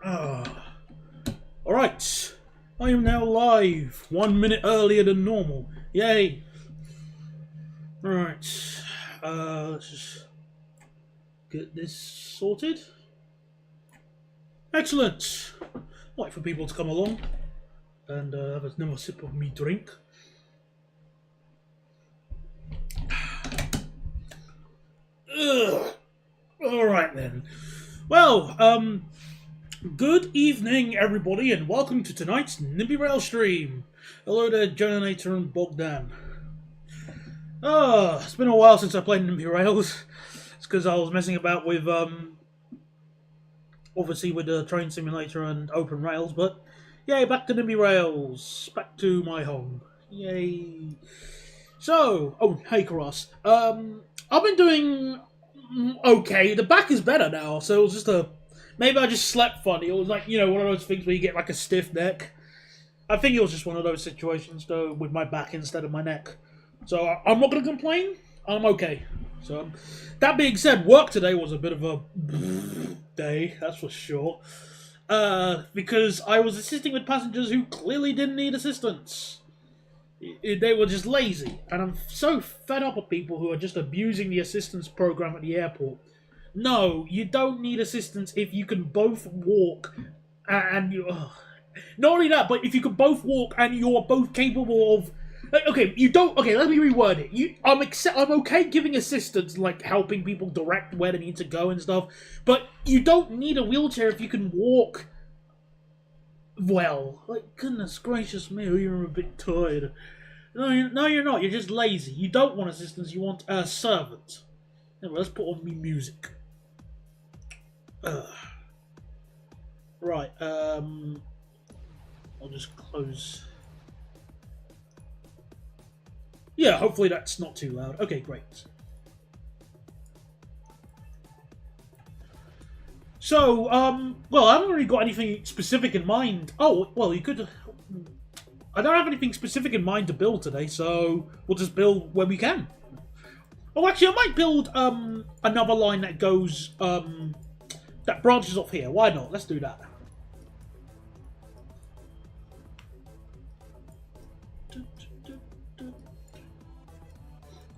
Alright, I am now live, 1 minute earlier than normal. Yay! Alright, let's just get this sorted. Excellent! Wait for people to come along and have another sip of me drink. Alright then. Well, good evening, everybody, and welcome to tonight's Nimby Rail stream. Hello there, Generator and Bogdan. It's been a while since I played Nimby Rails. It's because I was messing about with, obviously with the Train Simulator and Open Rails, but yay, back to Nimby Rails. Back to my home. Yay. So, oh, hey, Karas. I've been doing okay. The back is better now, so it was just maybe I just slept funny. It was like, you know, one of those things where you get like a stiff neck. I think it was just one of those situations, though, with my back instead of my neck. So I'm not going to complain. I'm okay. So, that being said, work today was a bit of a day, that's for sure. Because I was assisting with passengers who clearly didn't need assistance. They were just lazy, and I'm so fed up with people who are just abusing the assistance program at the airport. No, you don't need assistance if you can both walk and you. Not only that, but if you can both walk and you're both capable of. Okay, you don't. Okay, let me reword it. I'm okay giving assistance, like helping people direct where they need to go and stuff, but you don't need a wheelchair if you can walk. Well, like, goodness gracious me, you're a bit tired. No, you're not. You're just lazy. You don't want assistance. You want a servant. Anyway, let's put on me music. Right. I'll just close. Yeah, hopefully that's not too loud. Okay, great. So, well, I haven't really got anything specific in mind. Oh, well, you could. I don't have anything specific in mind to build today, so we'll just build when we can. Oh, actually, I might build another line that goes that branches off here. Why not? Let's do that.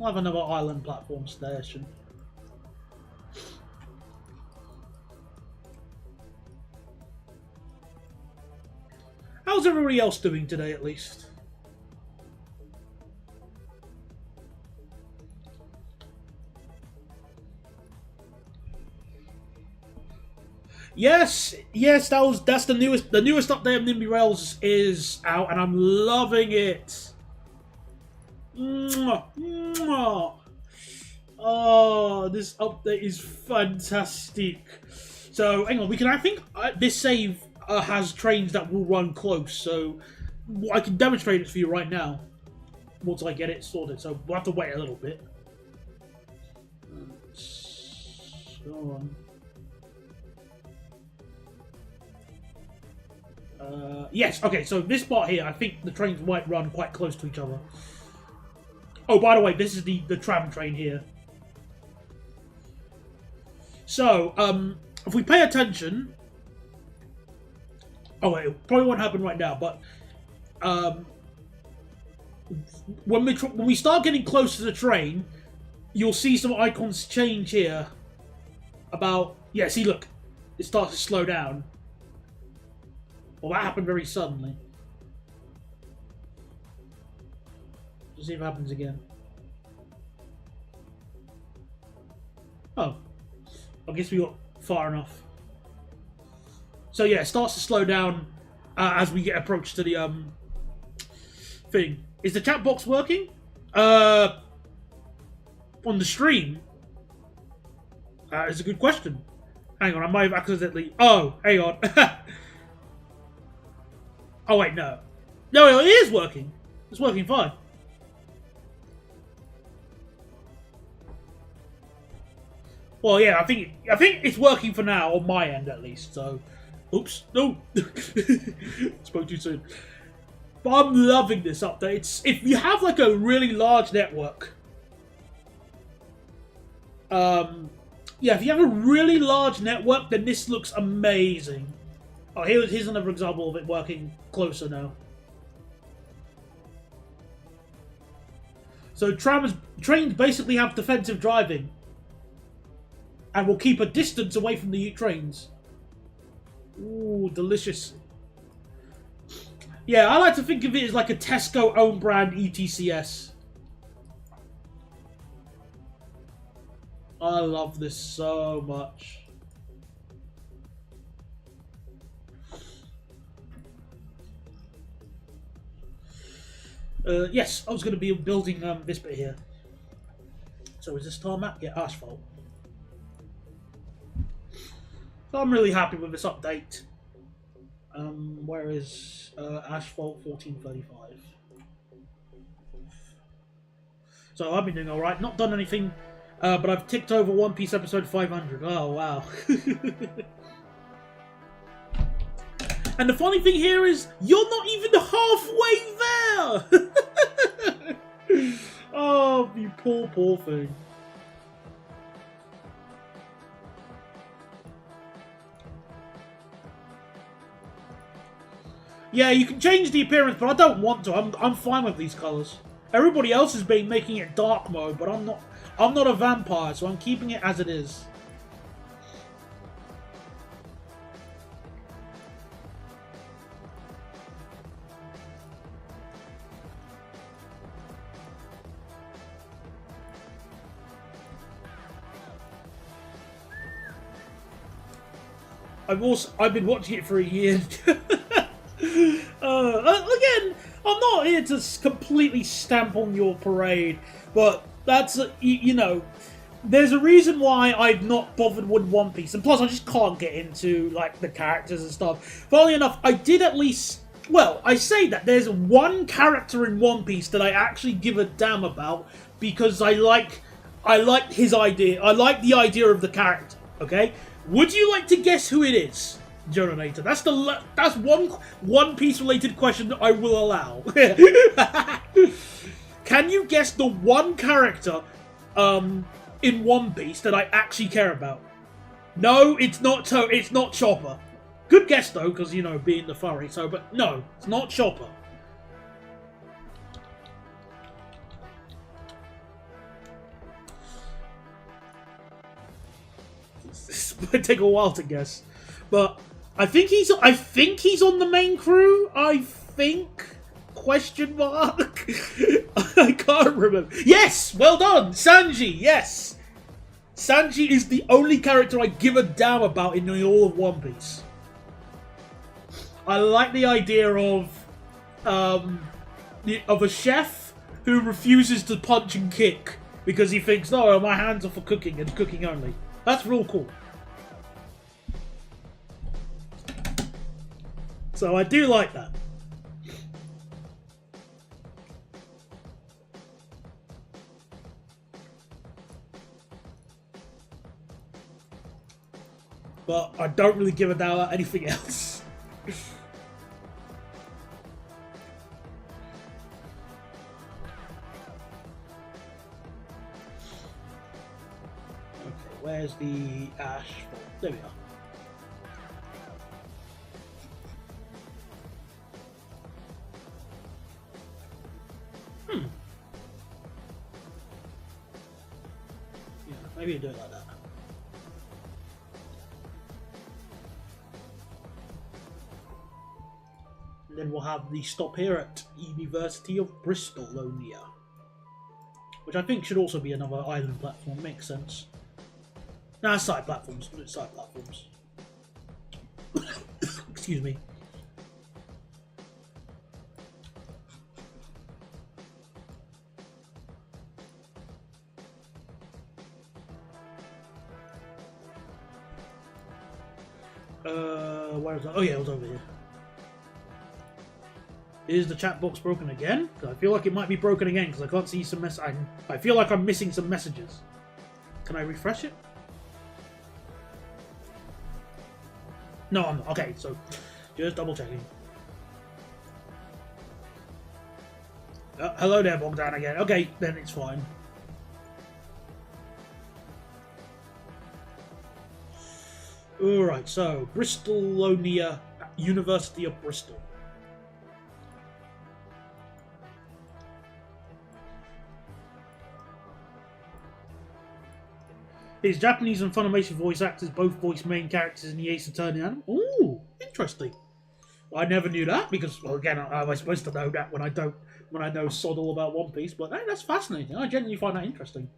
I'll have another island platform station. How's everybody else doing today, at least? Yes, that's the newest update of Nimby Rails is out, and I'm loving it. Mwah, mwah. Oh, this update is fantastic. So, hang on, I think this save has trains that will run close, so I can demonstrate it for you right now once I get it sorted, so we'll have to wait a little bit. So yes, okay, so this part here, I think the trains might run quite close to each other. Oh, by the way, this is the tram train here. So, if we pay attention... Oh wait, it probably won't happen right now, but when we start getting close to the train, you'll see some icons change here. Yeah, see, look, it starts to slow down. Well, that happened very suddenly. Let's see if it happens again. Oh, I guess we got far enough. So yeah, it starts to slow down as we get approach to the thing. Is the chat box working? On the stream? It's a good question. Hang on, I might have accidentally... Oh, hang on. Oh wait, no. No, it is working. It's working fine. Well, yeah, I think it's working for now, on my end at least, so... Oops, no! Spoke too soon. But I'm loving this update. If you have like a really large network, yeah, if you have a really large network, then this looks amazing. Oh, here's another example of it working closer now. So trains basically have defensive driving and will keep a distance away from the trains. Ooh, delicious. Yeah, I like to think of it as like a Tesco own brand ETCS. I love this so much. Yes, I was going to be building this bit here. So is this tarmac? Yeah, asphalt. So I'm really happy with this update. Where is asphalt 1435? So I've been doing alright. Not done anything, but I've ticked over One Piece episode 500. Oh, wow. And the funny thing here is, you're not even halfway there! Oh, you poor, poor thing. Yeah, you can change the appearance, but I don't want to. I'm fine with these colours. Everybody else has been making it dark mode, but I'm not. I'm not a vampire, so I'm keeping it as it is. I've been watching it for a year. Again, I'm not here to completely stamp on your parade, but that's you know, there's a reason why I've not bothered with One Piece, and plus I just can't get into like the characters and stuff. Funnily enough, I did at least. Well, I say that there's one character in One Piece that I actually give a damn about because I like his idea. I like the idea of the character. Okay. Would you like to guess who it is, Jonanator? That's one Piece related question that I will allow. Can you guess the one character in One Piece that I actually care about? No, it's not Chopper. Good guess though, because you know, being the furry. So, but no, it's not Chopper. This might take a while to guess, but I think he's on the main crew. I think question mark. I can't remember. Yes, well done, Sanji. Yes, Sanji is the only character I give a damn about in all of One Piece. I like the idea of a chef who refuses to punch and kick because he thinks, no, my hands are for cooking and cooking only. That's real cool. So I do like that. But I don't really give a damn about anything else. Okay, where's the ash? There we are. Yeah, maybe you do it like that. And then we'll have the stop here at University of Bristol, which I think should also be another island platform. Makes sense. Nah, side platforms. Side platforms. Excuse me. Where is that? Oh yeah, it was over here. Is the chat box broken again? Because I feel like it might be broken again because I can't see some I feel like I'm missing some messages. Can I refresh it? No, I'm not. Okay, so just double checking. Hello there, Bogdan again. Okay, then it's fine. Alright, so Bristolonia University of Bristol. His Japanese and Funimation voice actors both voice main characters in the Ace Attorney anime. Ooh, interesting. I never knew that because, well, again, I was supposed to know that when I know sod all about One Piece. But hey, that's fascinating. I genuinely find that interesting.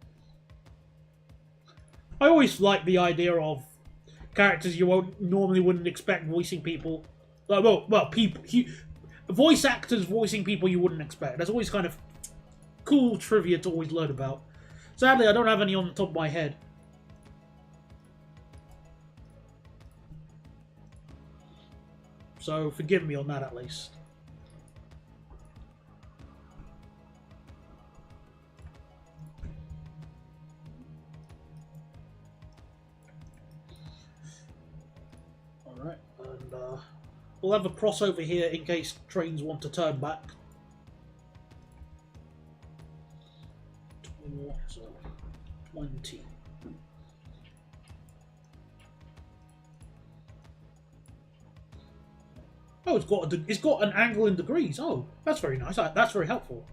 I always like the idea of characters you normally wouldn't expect voicing people. Voice actors voicing people you wouldn't expect. That's always kind of cool trivia to always learn about. Sadly, I don't have any on the top of my head. So forgive me on that at least. Alright, and we'll have a crossover here in case trains want to turn back. 20. Oh, it's got an angle in degrees. Oh, that's very nice. That's very helpful.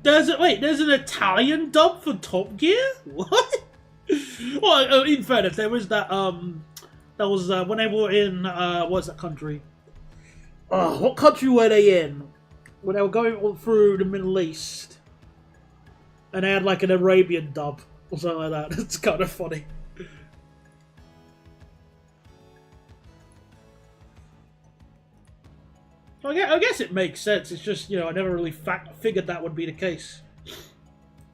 There's an Italian dub for Top Gear? What? Well, in fairness, there was that that was when they were in what's that country? What country were they in? When they were going through the Middle East, and they had like an Arabian dub or something like that. It's kind of funny. I guess it makes sense. It's just, you know, I never really figured that would be the case.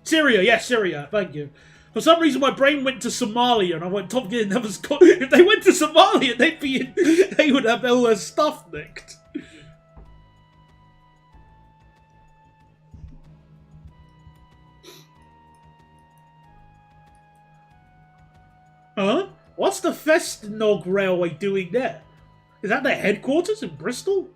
Syria, yes, Syria. Thank you. For some reason, my brain went to Somalia, and I went, Top Gear never scored. If they went to Somalia, they would have all their stuff nicked. Huh? What's the Festnog Railway doing there? Is that their headquarters in Bristol?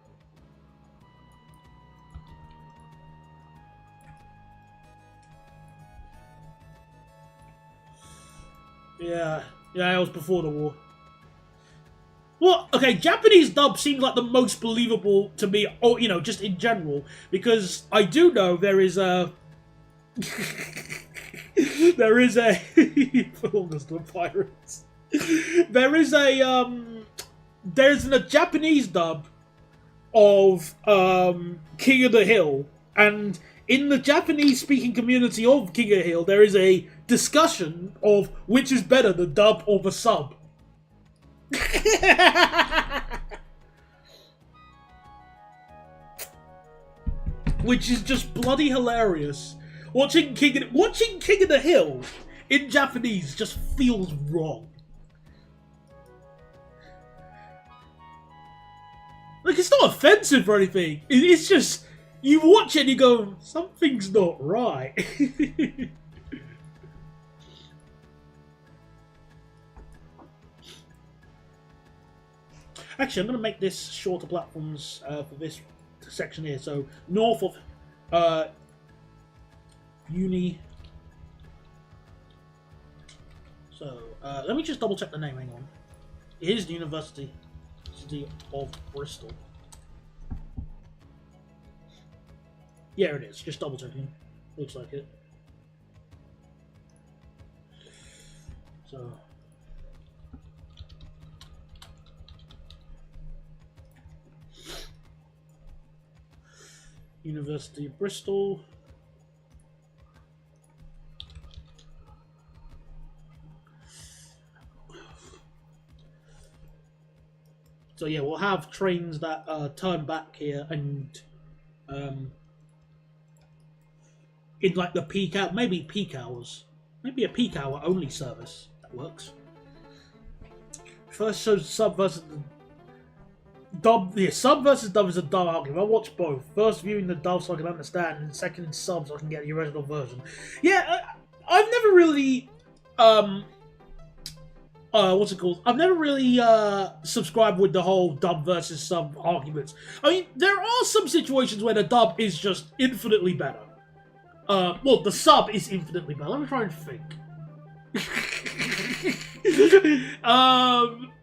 Yeah, it was before the war. Well, okay, Japanese dub seems like the most believable to me, or, you know, just in general, because I do know there is a... there is a... August of Pirates. There's a Japanese dub of King of the Hill, and in the Japanese-speaking community of King of the Hill, there is a discussion of which is better, the dub or the sub. Which is just bloody hilarious. Watching King of the Hill in Japanese just feels wrong. Like, it's not offensive or anything. It's just, you watch it and you go, something's not right. Actually, I'm going to make this shorter platforms for this section here. So, north of Uni. So, let me just double check the name, hang on. It is the University of Bristol. Yeah, it is. Just double checking. Looks like it. So... University of Bristol. So yeah, we'll have trains that turn back here and in like the peak hour, maybe peak hours, maybe a peak hour only service that works. First shows sub versus the dub. Yeah, sub versus dub is a dumb argument. I watch both. First viewing the dub so I can understand, and second sub so I can get the original version. Yeah, I've never really what's it called? I've never really subscribed with the whole dub versus sub arguments. I mean, there are some situations where the dub is just infinitely better. Well, the sub is infinitely better. Let me try and think.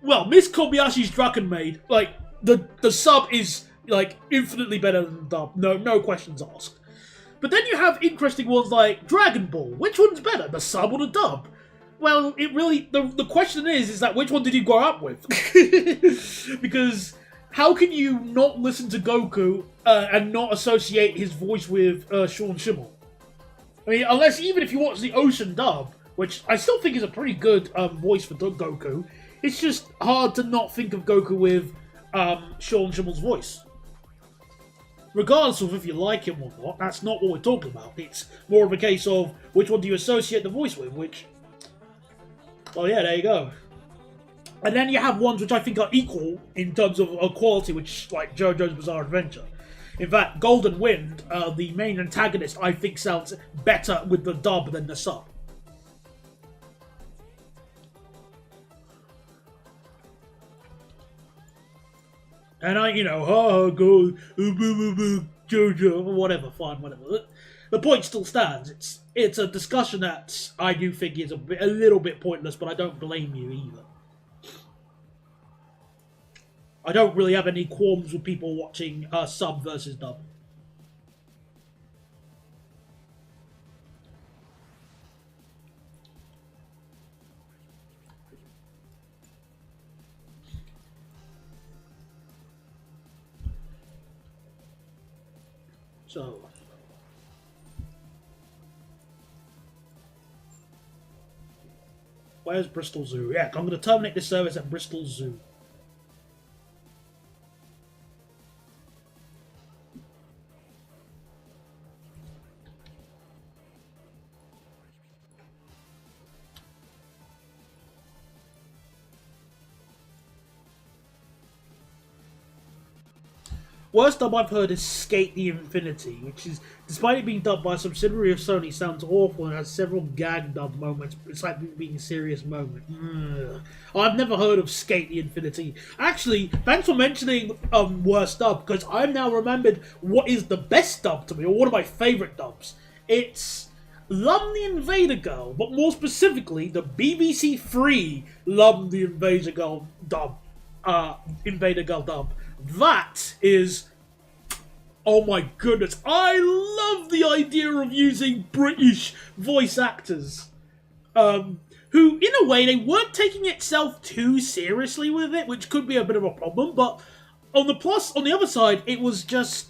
Well, Miss Kobayashi's Dragon Maid, like the sub is like infinitely better than the dub. No questions asked. But then you have interesting ones like Dragon Ball. Which one's better, the sub or the dub? Well, it really the question is that which one did you grow up with? Because how can you not listen to Goku and not associate his voice with Sean Schimmel? I mean, unless even if you watch the Ocean dub, which I still think is a pretty good voice for Goku, it's just hard to not think of Goku with Sean Schimmel's voice. Regardless of if you like him or not, that's not what we're talking about. It's more of a case of which one do you associate the voice with, which... Well, yeah, there you go. And then you have ones which I think are equal in terms of quality, which like JoJo's Bizarre Adventure. In fact, Golden Wind, the main antagonist, I think sounds better with the dub than the sub. And JoJo, whatever, fine, whatever. The point still stands. It's a discussion that I do think is a little bit pointless, but I don't blame you either. I don't really have any qualms with people watching sub versus dub. So... Where's Bristol Zoo? Yeah, I'm going to terminate this service at Bristol Zoo. Worst dub I've heard is Skate the Infinity, which is, despite it being dubbed by a subsidiary of Sony, sounds awful and has several gag dub moments. It's like being a serious moment. I've never heard of Skate the Infinity. Actually, thanks for mentioning worst dub, because I've now remembered what is the best dub to me, or one of my favourite dubs. It's Lum the Invader Girl, but more specifically, the BBC Three Lum the Invader Girl dub. That is, oh my goodness, I love the idea of using British voice actors, who, in a way, they weren't taking itself too seriously with it, which could be a bit of a problem, but on the other side, it was just,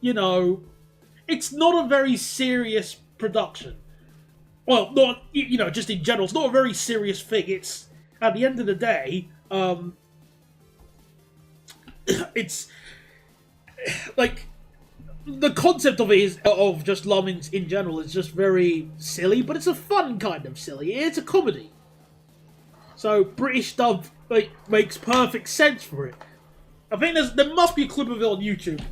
you know, it's not a very serious production. Well, not, you know, just in general, it's not a very serious thing. It's, at the end of the day, it's like the concept of it is of just Lum in general is just very silly, but it's a fun kind of silly. It's a comedy, so British dub makes perfect sense for it. I think there must be a clip of it on YouTube,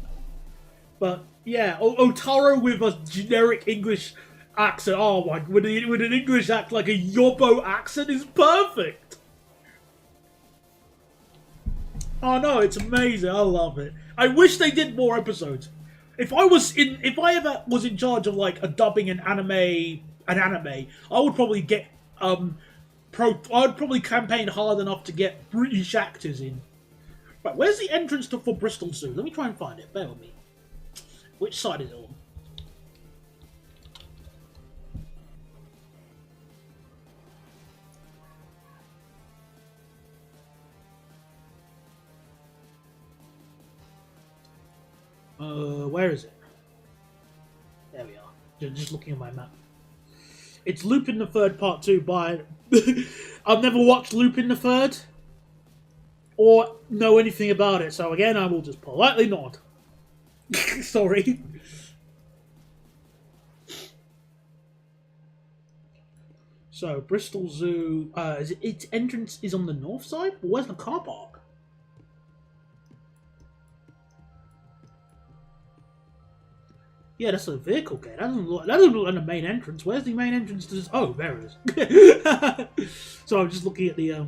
but yeah, Otaro with a generic English accent. Oh my, with an English accent like a Yobbo accent is perfect. Oh no, it's amazing. I love it. I wish they did more episodes. If I ever was in charge of like a dubbing an anime, I would probably get I would probably campaign hard enough to get British actors in. Right, where's the entrance for Bristol Zoo? Let me try and find it. Bear with me. Which side is it on? Where is it? There we are. Just looking at my map. It's Lupin the Third Part 2 by... I've never watched Lupin the Third or know anything about it, so again, I will just politely nod. Sorry. So, Bristol Zoo... its entrance is on the north side? But where's the car park? Yeah, that's a vehicle gate. That doesn't look like the main entrance. Where's the main entrance to this? Oh, there it is. So I'm just looking at the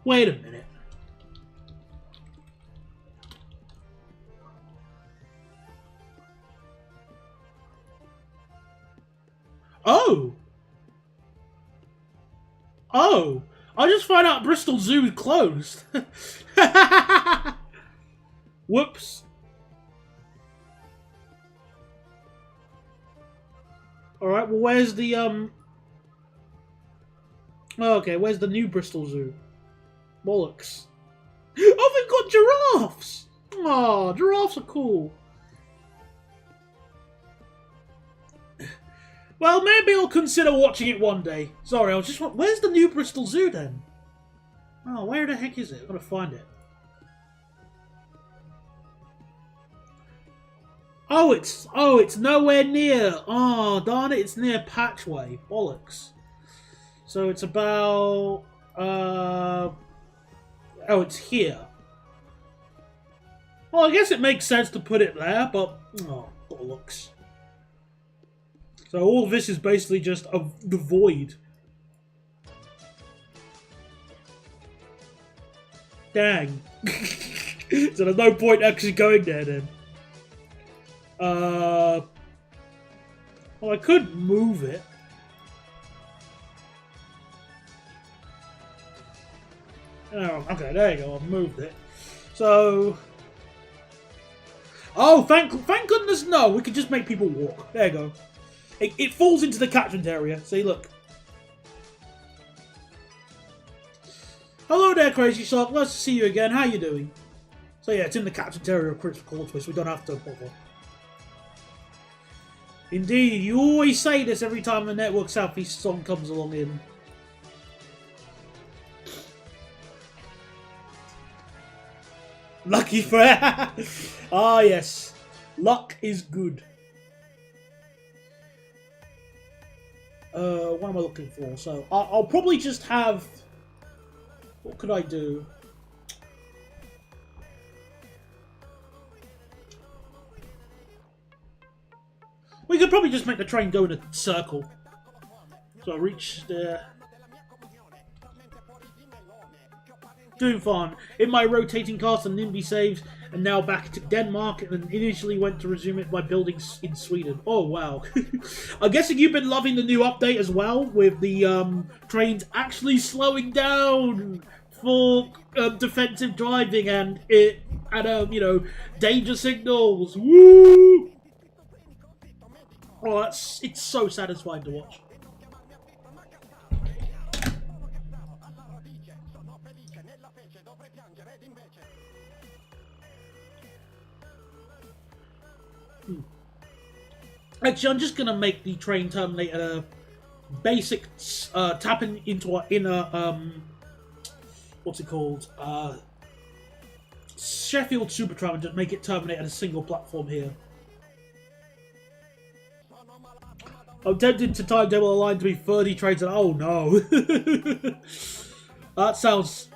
Wait a minute. Oh! Oh! I just found out Bristol Zoo is closed. Whoops. Alright, well where's the Oh, okay, where's the new Bristol Zoo? Bollocks. Oh, they've got giraffes! Aw, giraffes are cool. Well, maybe I'll consider watching it one day. Sorry, I was just... Where's the new Bristol Zoo, then? Oh, where the heck is it? I've got to find it. Oh, it's nowhere near. Oh, darn it, it's near Patchway. Bollocks. So it's about... Oh, it's here. Well, I guess it makes sense to put it there, but... Oh, bollocks. So all of this is basically just the void. Dang. So there's no point actually going there then. Well, I could move it. Oh, okay, there you go. I've moved it. So... Oh, thank goodness no. We could just make people walk. There you go. It falls into the catchment area. See, look. Hello there, Crazy Shark. Nice to see you again. How you doing? So yeah, it's in the catchment area of Critical Core Twist. We don't have to bother. Indeed, you always say this every time the Network Southeast song comes along in. Lucky for... Ah, yes. Luck is good. What am I looking for? So, I'll probably just have... What could I do? We could probably just make the train go in a circle. So I reach there. Doing fine. In my rotating cast, the Nimby saves, and now back to Denmark, and initially went to resume it by building in Sweden. Oh, wow. I'm guessing you've been loving the new update as well, with the trains actually slowing down for defensive driving and you know, danger signals. Woo! Oh, it's so satisfying to watch. Actually, I'm just gonna make the train terminate at a basic tapping into our inner what's it called? Sheffield Supertram, and just make it terminate at a single platform here. I'm tempted to timetable a line to be 30 trains, and oh no. That sounds...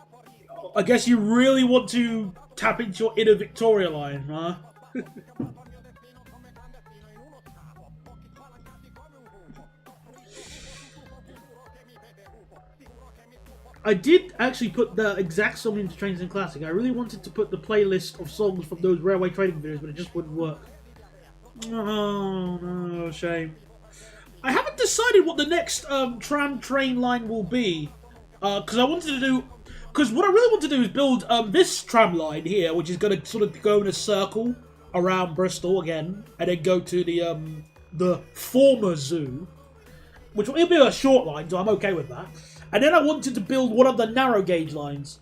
I guess you really want to tap into your inner Victoria line, huh? I did actually put the exact song into Trains and Classic. I really wanted to put the playlist of songs from those railway trading videos, but it just wouldn't work. Oh, no, shame. I haven't decided what the next tram train line will be. Because I wanted to do... Because what I really want to do is build this tram line here, which is going to sort of go in a circle around Bristol again, and then go to the former zoo, which will be a short line, so I'm okay with that. And then I wanted to build one of the narrow gauge lines.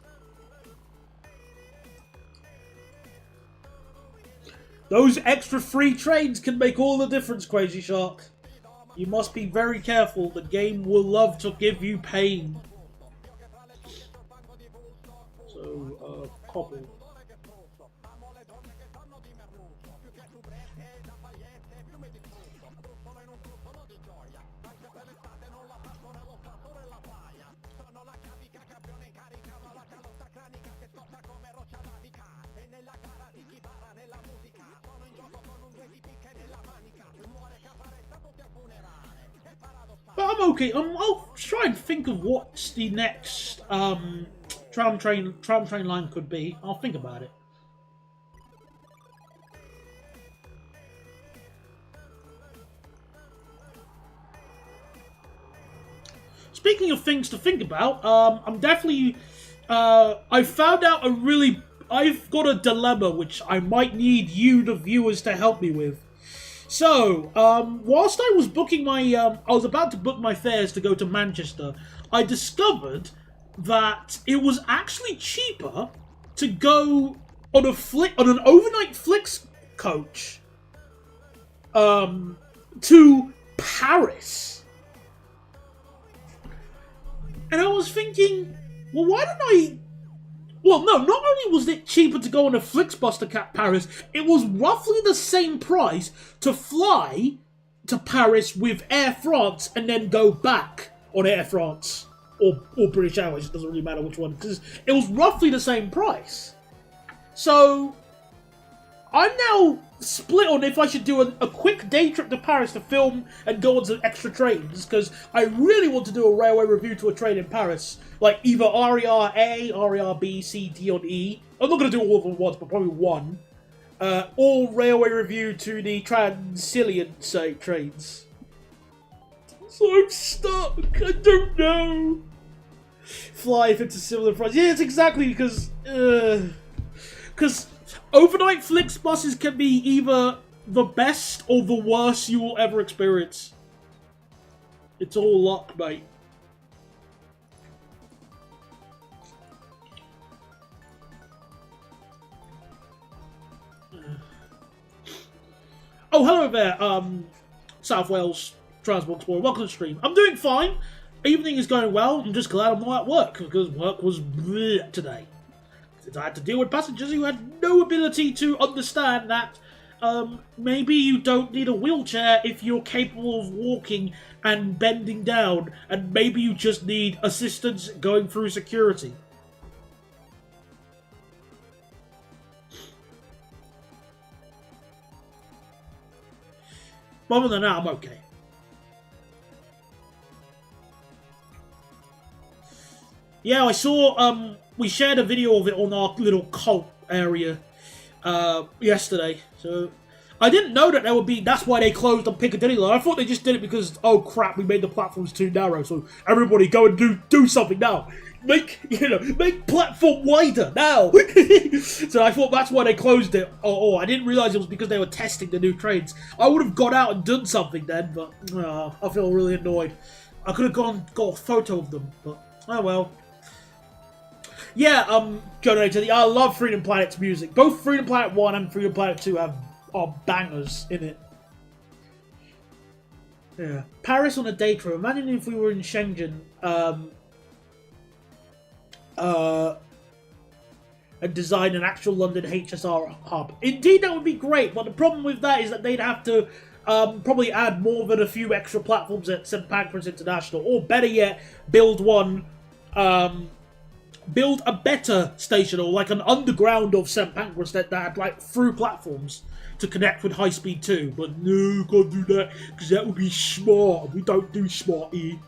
Those extra free trains can make all the difference, Crazy Shark. You must be very careful. The game will love to give you pain. So, copy. But I'm okay. I'll try and think of what the next tram train line could be. I'll think about it. Speaking of things to think about, I'm definitely. I found out I've got a dilemma which I might need you, the viewers, to help me with. So, whilst I was booking I was about to book my fares to go to Manchester, I discovered that it was actually cheaper to go on an overnight Flix coach, to Paris. And I was thinking, well, why don't I... Well, no, not only was it cheaper to go on a Flixbus to Paris, it was roughly the same price to fly to Paris with Air France and then go back on Air France. Or British Airways, it doesn't really matter which one, because it was roughly the same price. So, I'm now split on if I should do a quick day trip to Paris to film and go on some extra trains, because I really want to do a railway review to a train in Paris, like either RER A, RER B, C, D, or E. I'm not going to do all of them at once, but probably one. Or railway review to the Transilient trains. So I'm stuck. I don't know. Fly if it's a similar price. Yeah, it's exactly because overnight Flix buses can be either the best or the worst you will ever experience. It's all luck, mate. Oh, hello there, South Wales Transport Explorer. Welcome to the stream. I'm doing fine. Evening is going well. I'm just glad I'm not at work, because work was bleh today. I had to deal with passengers who had no ability to understand that maybe you don't need a wheelchair if you're capable of walking and bending down, and maybe you just need assistance going through security. But other than that, I'm okay. Yeah, I saw, we shared a video of it on our little cult area yesterday. So, I didn't know that there would be, that's why they closed on Piccadilly line. I thought they just did it because, oh crap, we made the platforms too narrow, so everybody go and do something now. Make platform wider now. So I thought that's why they closed it. Oh, I didn't realise it was because they were testing the new trains. I would have got out and done something then, but I feel really annoyed. I could have got a photo of them, but oh well. Yeah, Jonator, I love Freedom Planet's music. Both Freedom Planet 1 and Freedom Planet 2 are bangers in it. Yeah. Paris on a day trip. Imagine if we were in Shenzhen, and design an actual London HSR hub. Indeed, that would be great, but the problem with that is that they'd have to probably add more than a few extra platforms at St Pancras International, or better yet, build one, build a better station, or like an underground of St Pancras that had like through platforms to connect with High Speed 2. But no, can't do that, because that would be smart. We don't do smart here.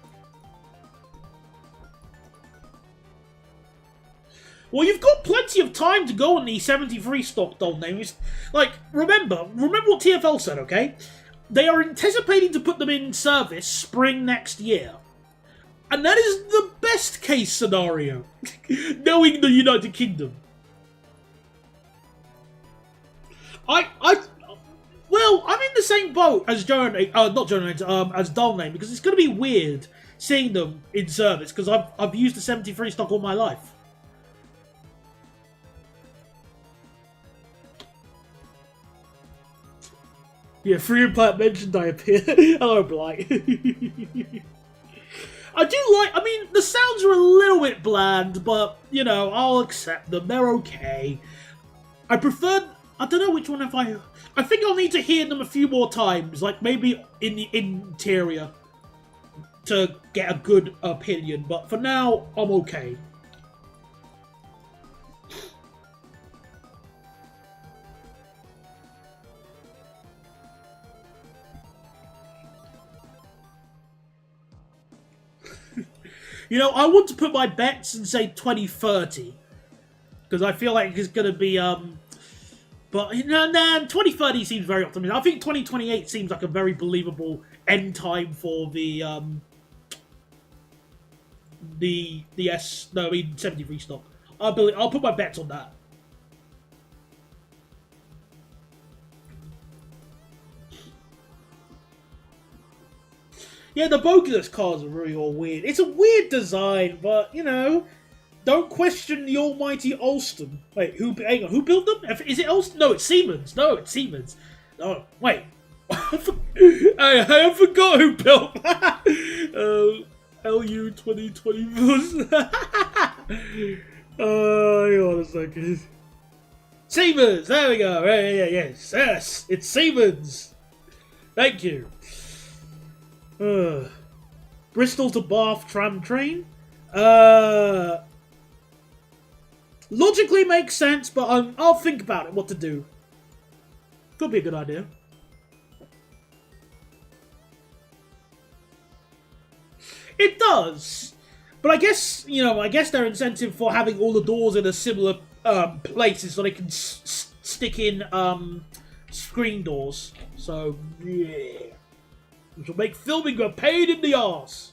Well, you've got plenty of time to go on the 73 stock doll names. Like, remember what TFL said, okay? They are anticipating to put them in service spring next year. And that is the best case scenario, knowing the United Kingdom. Well, I'm in the same boat as as Doll Name, because it's going to be weird seeing them in service, because I've used the 73 stock all my life. Yeah, Freedom Planet mentioned I appear. Hello, Blight. I mean, the sounds are a little bit bland, but, you know, I'll accept them. They're okay. I don't know which one I think I'll need to hear them a few more times, like maybe in the interior, to get a good opinion, but for now, I'm okay. You know, I want to put my bets and say 2030. Because I feel like it's going to be, but, 2030 seems very optimistic. I think 2028 seems like a very believable end time for the 73 stock. I'll put my bets on that. Yeah, the Bogulus cars are really all weird. It's a weird design, but, you know, don't question the almighty Alstom. Wait, hang on, who built them? Is it Alstom? No, it's Siemens. Oh, wait. I forgot who built that. LU 2020 hang on a second. Siemens! There we go. Yes, it's Siemens. Thank you. Bristol to Bath tram train. Logically makes sense, but I'll think about it. What to do? Could be a good idea. It does, but I guess their incentive for having all the doors in a similar places so they can stick in screen doors. So yeah. Which will make filming a pain in the arse.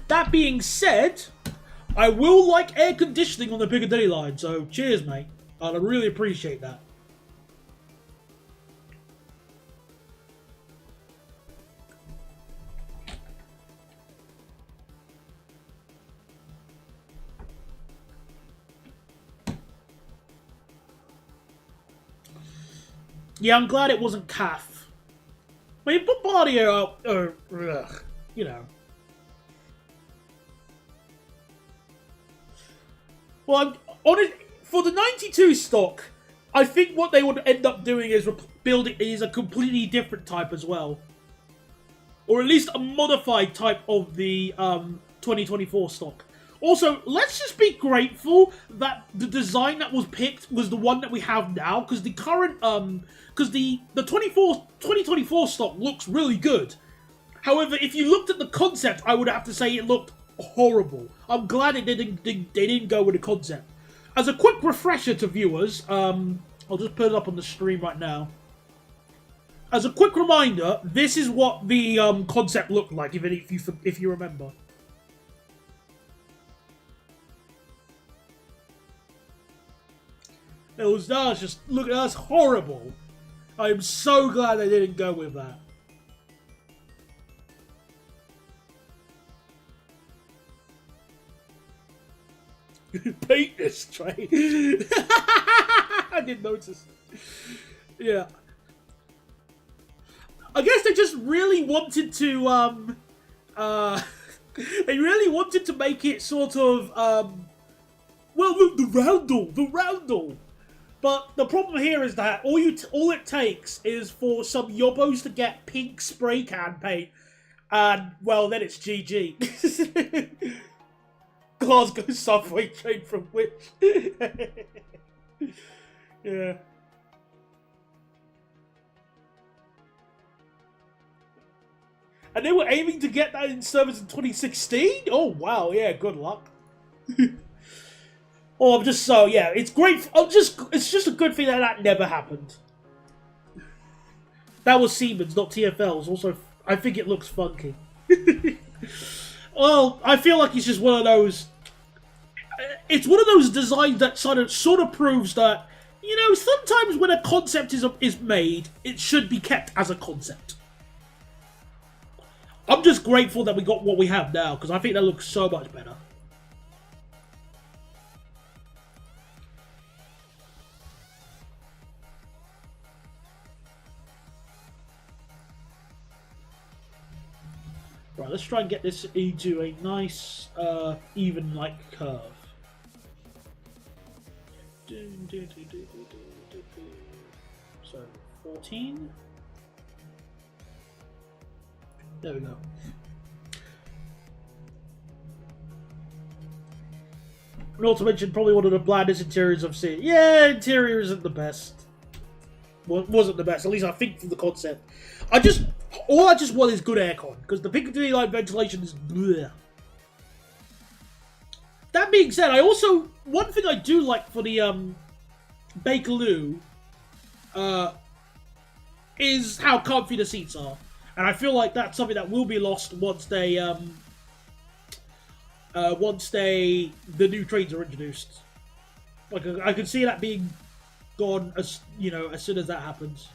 That being said, I will like air conditioning on the Piccadilly line, so cheers, mate. I really appreciate that. Yeah, I'm glad it wasn't CAF. I mean, Bombardier, you know. Well, for the 92 stock, I think what they would end up doing is building a completely different type as well. Or at least a modified type of the 2024 stock. Also, let's just be grateful that the design that was picked was the one that we have now, because the current, because the 2024 stock looks really good. However, if you looked at the concept, I would have to say it looked horrible. I'm glad they didn't go with the concept. As a quick refresher to viewers, I'll just put it up on the stream right now. As a quick reminder, this is what the concept looked like, if you remember. That's horrible. I am so glad they didn't go with that. Paint this train. I didn't notice. Yeah. I guess they just really wanted to, they really wanted to make it sort of, well, the roundel. But the problem here is that all it takes is for some yobbos to get pink spray can paint, and, well, then it's GG. Glasgow subway train from which? Yeah. And they were aiming to get that in service in 2016? Oh, wow, yeah, good luck. Oh, I'm just so, yeah, it's great. It's just a good thing that never happened. That was Siemens, not TFL's. Also, I think it looks funky. Well, I feel like it's just one of those. It's one of those designs that sort of proves that, you know, sometimes when a concept is made, it should be kept as a concept. I'm just grateful that we got what we have now, because I think that looks so much better. Right, let's try and get this into a nice, even, like, curve. So, 14. There we go. Not to mention, probably one of the blandest interiors I've seen. Yeah, interior isn't the best. wasn't the best. At least I think from the concept. All I just want is good aircon because the Piccadilly line ventilation is bleh. That being said, one thing I do like for the Bakerloo is how comfy the seats are, and I feel like that's something that will be lost once the new trains are introduced. Like I can see that being gone as soon as that happens.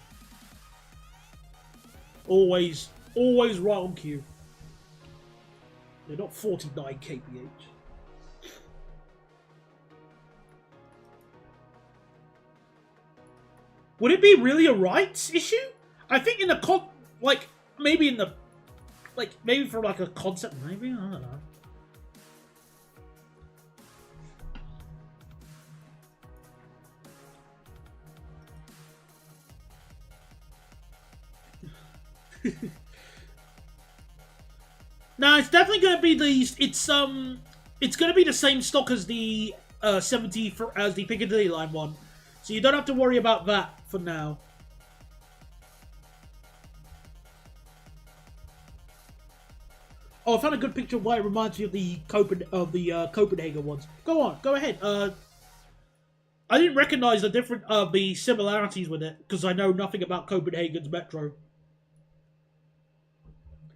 Always right on cue. They're not 49 kph. Would it be really a rights issue? I think in the maybe for like a concept, maybe I don't know. No, it's definitely going to be these. It's going to be the same stock as the 70 as the Piccadilly line one, so you don't have to worry about that for now. Oh, I found a good picture of why it reminds me of the Copenhagen ones. Go ahead. I didn't recognize the similarities with it because I know nothing about Copenhagen's metro.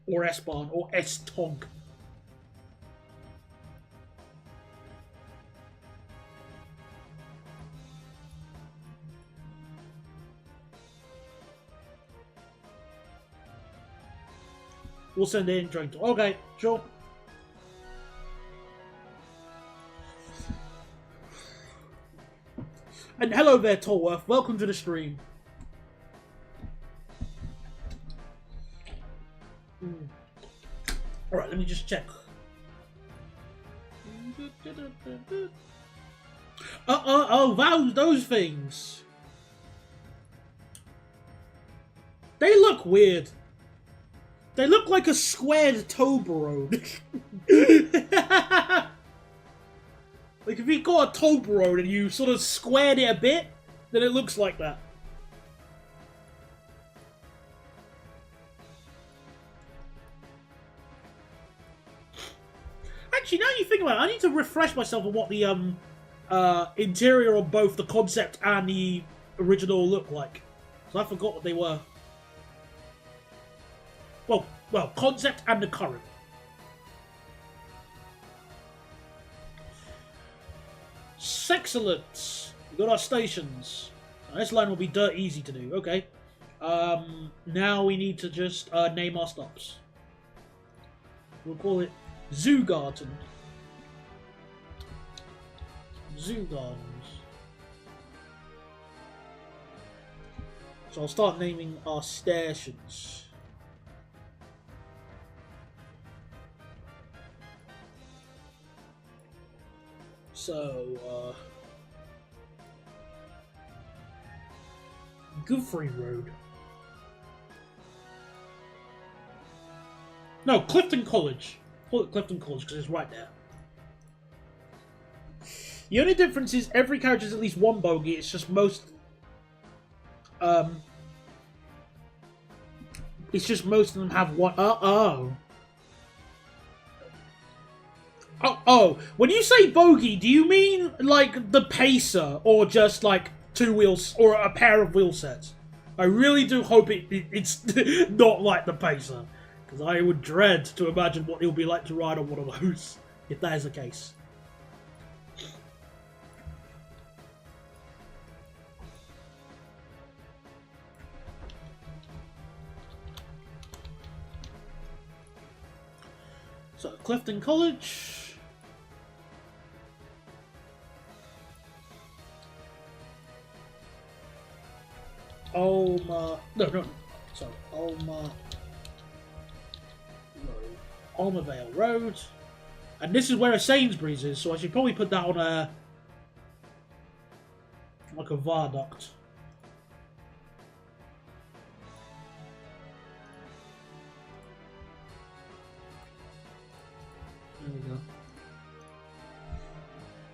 Or S-Bahn, or S-Tog. We'll send it in drink. Okay, sure. And hello there, Tolworth. Welcome to the stream. Alright, let me just check. Those things. They look weird. They look like a squared Toblerone. Like if you got a Toblerone and you sort of squared it a bit, then it looks like that. Actually, now you think about it, I need to refresh myself on what the interior of both the concept and the original look like. So I forgot what they were. Well, concept and the current. Excellent. We've got our stations. Now, this line will be dirt easy to do. Okay. Now we need to just name our stops. We'll call it Zoo Garden. Zoo Gardens. So I'll start naming our stations. So, Guthrie Road. No, Clifton College. Call it Clifton College because it's right there. The only difference is every carriage has at least one bogie. It's just most of them have one. Oh, when you say bogey, do you mean like the pacer or just like two wheels or a pair of wheel sets? I really do hope it's not like the pacer, because I would dread to imagine what it would be like to ride on one of those, if that is the case. So, Clifton College. Almavale Road. And this is where a Sainsbury's is, so I should probably put that on a viaduct. There we go.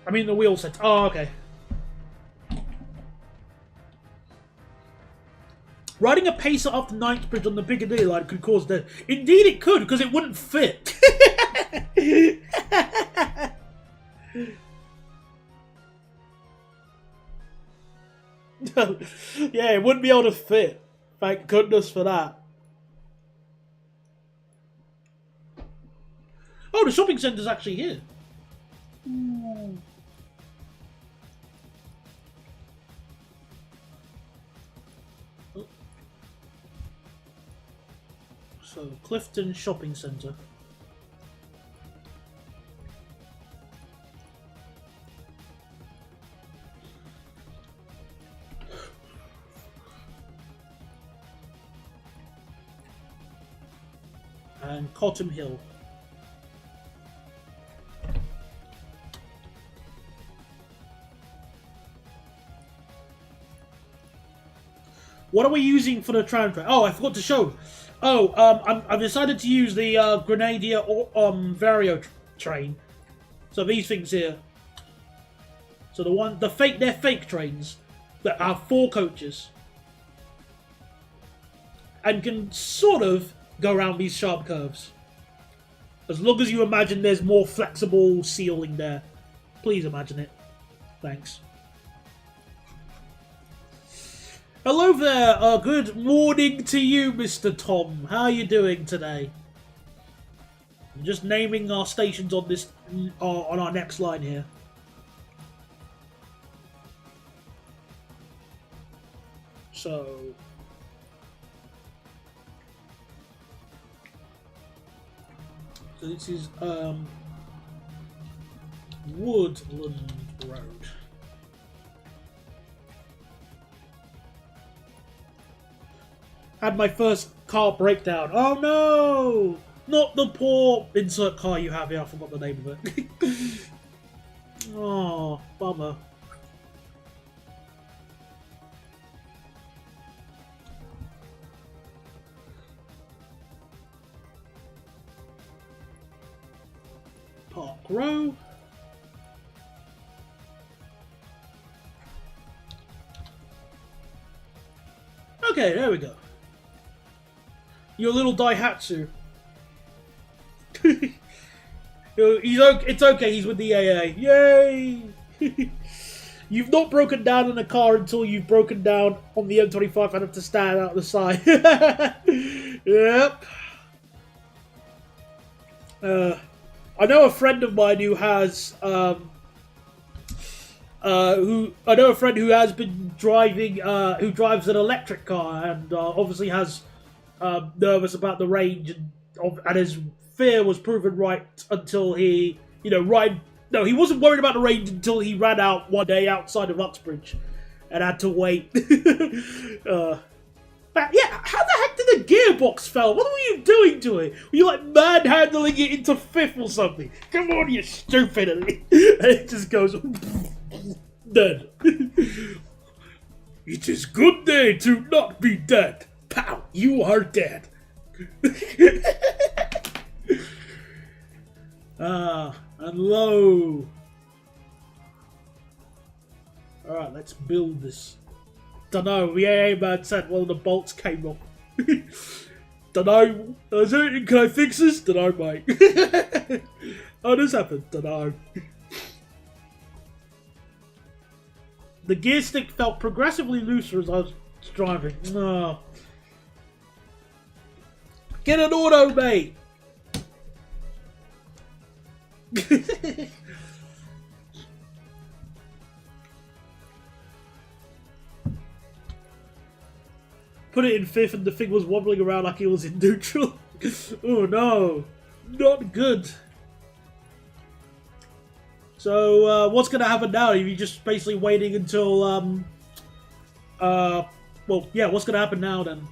I mean the wheel set. Oh, okay. Riding a pacer up the Knightsbridge on the Piccadilly line could cause death. Indeed it could, because it wouldn't fit. Yeah, it wouldn't be able to fit. Thank goodness for that. Oh, the shopping centre's actually here. Ooh. Oh. So, Clifton Shopping Centre. And Cotton Hill. What are we using for the tram train? Oh, I forgot to show. Oh, I've decided to use the Grenadier Vario train. So these things here. So they're fake trains that have 4 coaches and can sort of go around these sharp curves. As long as you imagine there's more flexible ceiling there. Please imagine it. Thanks. Hello there. Good morning to you, Mr. Tom. How are you doing today? I'm just naming our stations on this on our next line here. So this is Woodland Road. Had my first car breakdown. Oh no! Not the poor insert car you have here. I forgot the name of it. Oh, bummer. Park Row. Okay, there we go. Your little Daihatsu. It's okay, he's with the AA. Yay! You've not broken down in a car until you've broken down on the M25 and have to stand out the side. Yep. I know a friend of mine who has who has been driving who drives an electric car and obviously has nervous about the range and his fear was proven right until he he wasn't worried about the range until he ran out one day outside of Uxbridge and had to wait. Yeah, how the heck did the gearbox fail? What were you doing to it? Were you like manhandling it into fifth or something? Come on, you stupid! And it just goes dead. It is good day to not be dead. Pow! You are dead. And low. Alright, let's build this. Dunno, the AA man said one of the bolts came off. Dunno, is there anything, can I fix this? Dunno, mate. Oh, this happened. Dunno. The gear stick felt progressively looser as I was driving. Oh. Get an auto, mate! Put it in fifth and the thing was wobbling around like it was in neutral. Oh no, not good. So what's going to happen now? Are you just basically waiting until well, yeah, what's going to happen now then?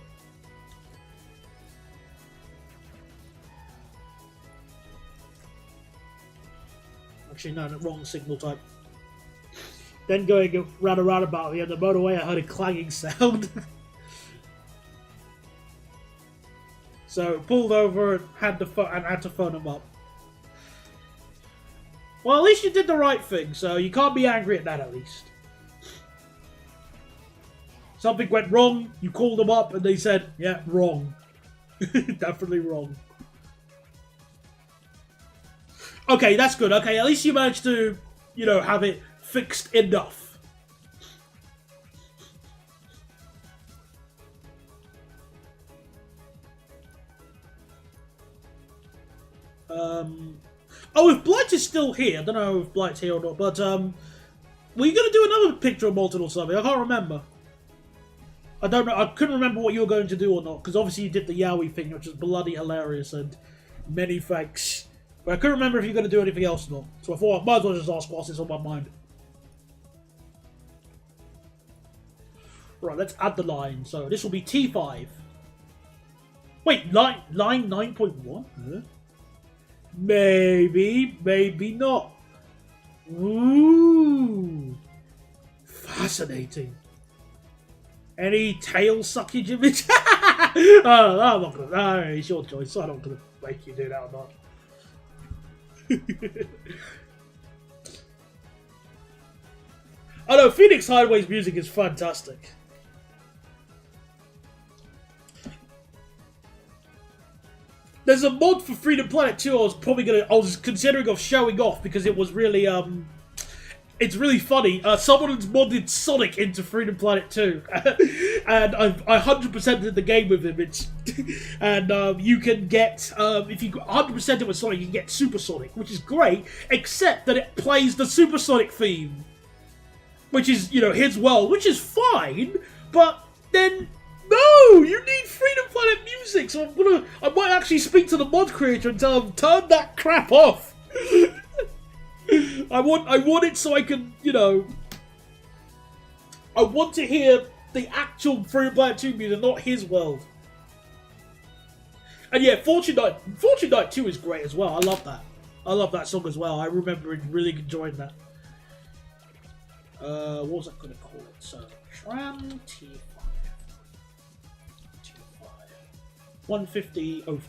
Actually, no, the wrong signal type. Then going round a roundabout at the end of the motorway, I heard a clanging sound. So pulled over and had to phone him up. Well, at least you did the right thing, so you can't be angry at that at least. Something went wrong, you called them up and they said, yeah, wrong. Definitely wrong. Okay, that's good. Okay, at least you managed to, you know, have it fixed enough. Oh, if Blight is still here, I don't know if Blight's here or not, but, were you going to do another picture of Molten or something? I can't remember. I don't know, I couldn't remember what you were going to do or not, because obviously you did the Yowie thing, which was bloody hilarious, and many thanks. But I couldn't remember if you were going to do anything else or not, so I thought I might as well just ask what's on my mind. Right, let's add the line. So this will be T5. Wait, line 9.1? Huh? Maybe, maybe not. Ooh. Fascinating. Any tail suckage image? Oh, I'm not gonna. Alright, it's your choice. I'm not gonna make you do that or not. I know, Phoenix Hideaway's music is fantastic. There's a mod for Freedom Planet 2 I was considering of showing off because it was really, it's really funny. Someone has modded Sonic into Freedom Planet 2. And I 100% did the game with him. And you can get, if you 100% it with Sonic, you can get Super Sonic, which is great, except that it plays the Super Sonic theme. Which is, you know, his world, which is fine, but then, no! You need Freedom Planet music, so I might actually speak to the mod creator and tell him, turn that crap off! I want it so I can, you know, I want to hear the actual Freedom Planet 2 music, not his world. And yeah, Fortune Night 2 is great as well, I love that. I love that song as well, I remember really enjoying that. What was I going to call it? So, Tram T5. T5. 150.05.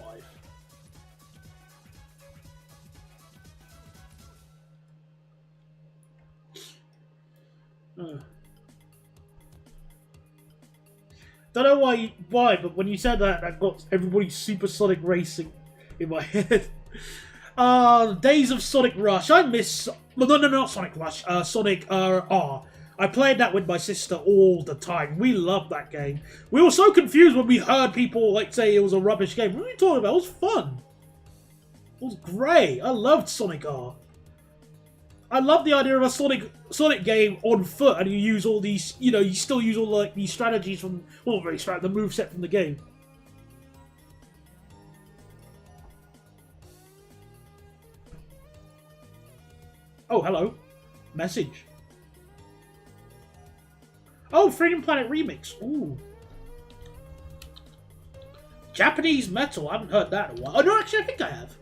Don't know why, but when you said that, that got everybody Supersonic Racing in my head. Days of Sonic Rush. I miss... Well, no, not Sonic Rush. Sonic R. I played that with my sister all the time. We loved that game. We were so confused when we heard people like say it was a rubbish game. What are you talking about? It was fun. It was great. I loved Sonic R. I love the idea of a Sonic game on foot, and you use all these, you know, you still use all like these strategies from, well, very the moveset from the game. Oh, hello. Message. Oh, Freedom Planet Remix. Ooh. Japanese metal. I haven't heard that in a while. Oh, no, actually, I think I have.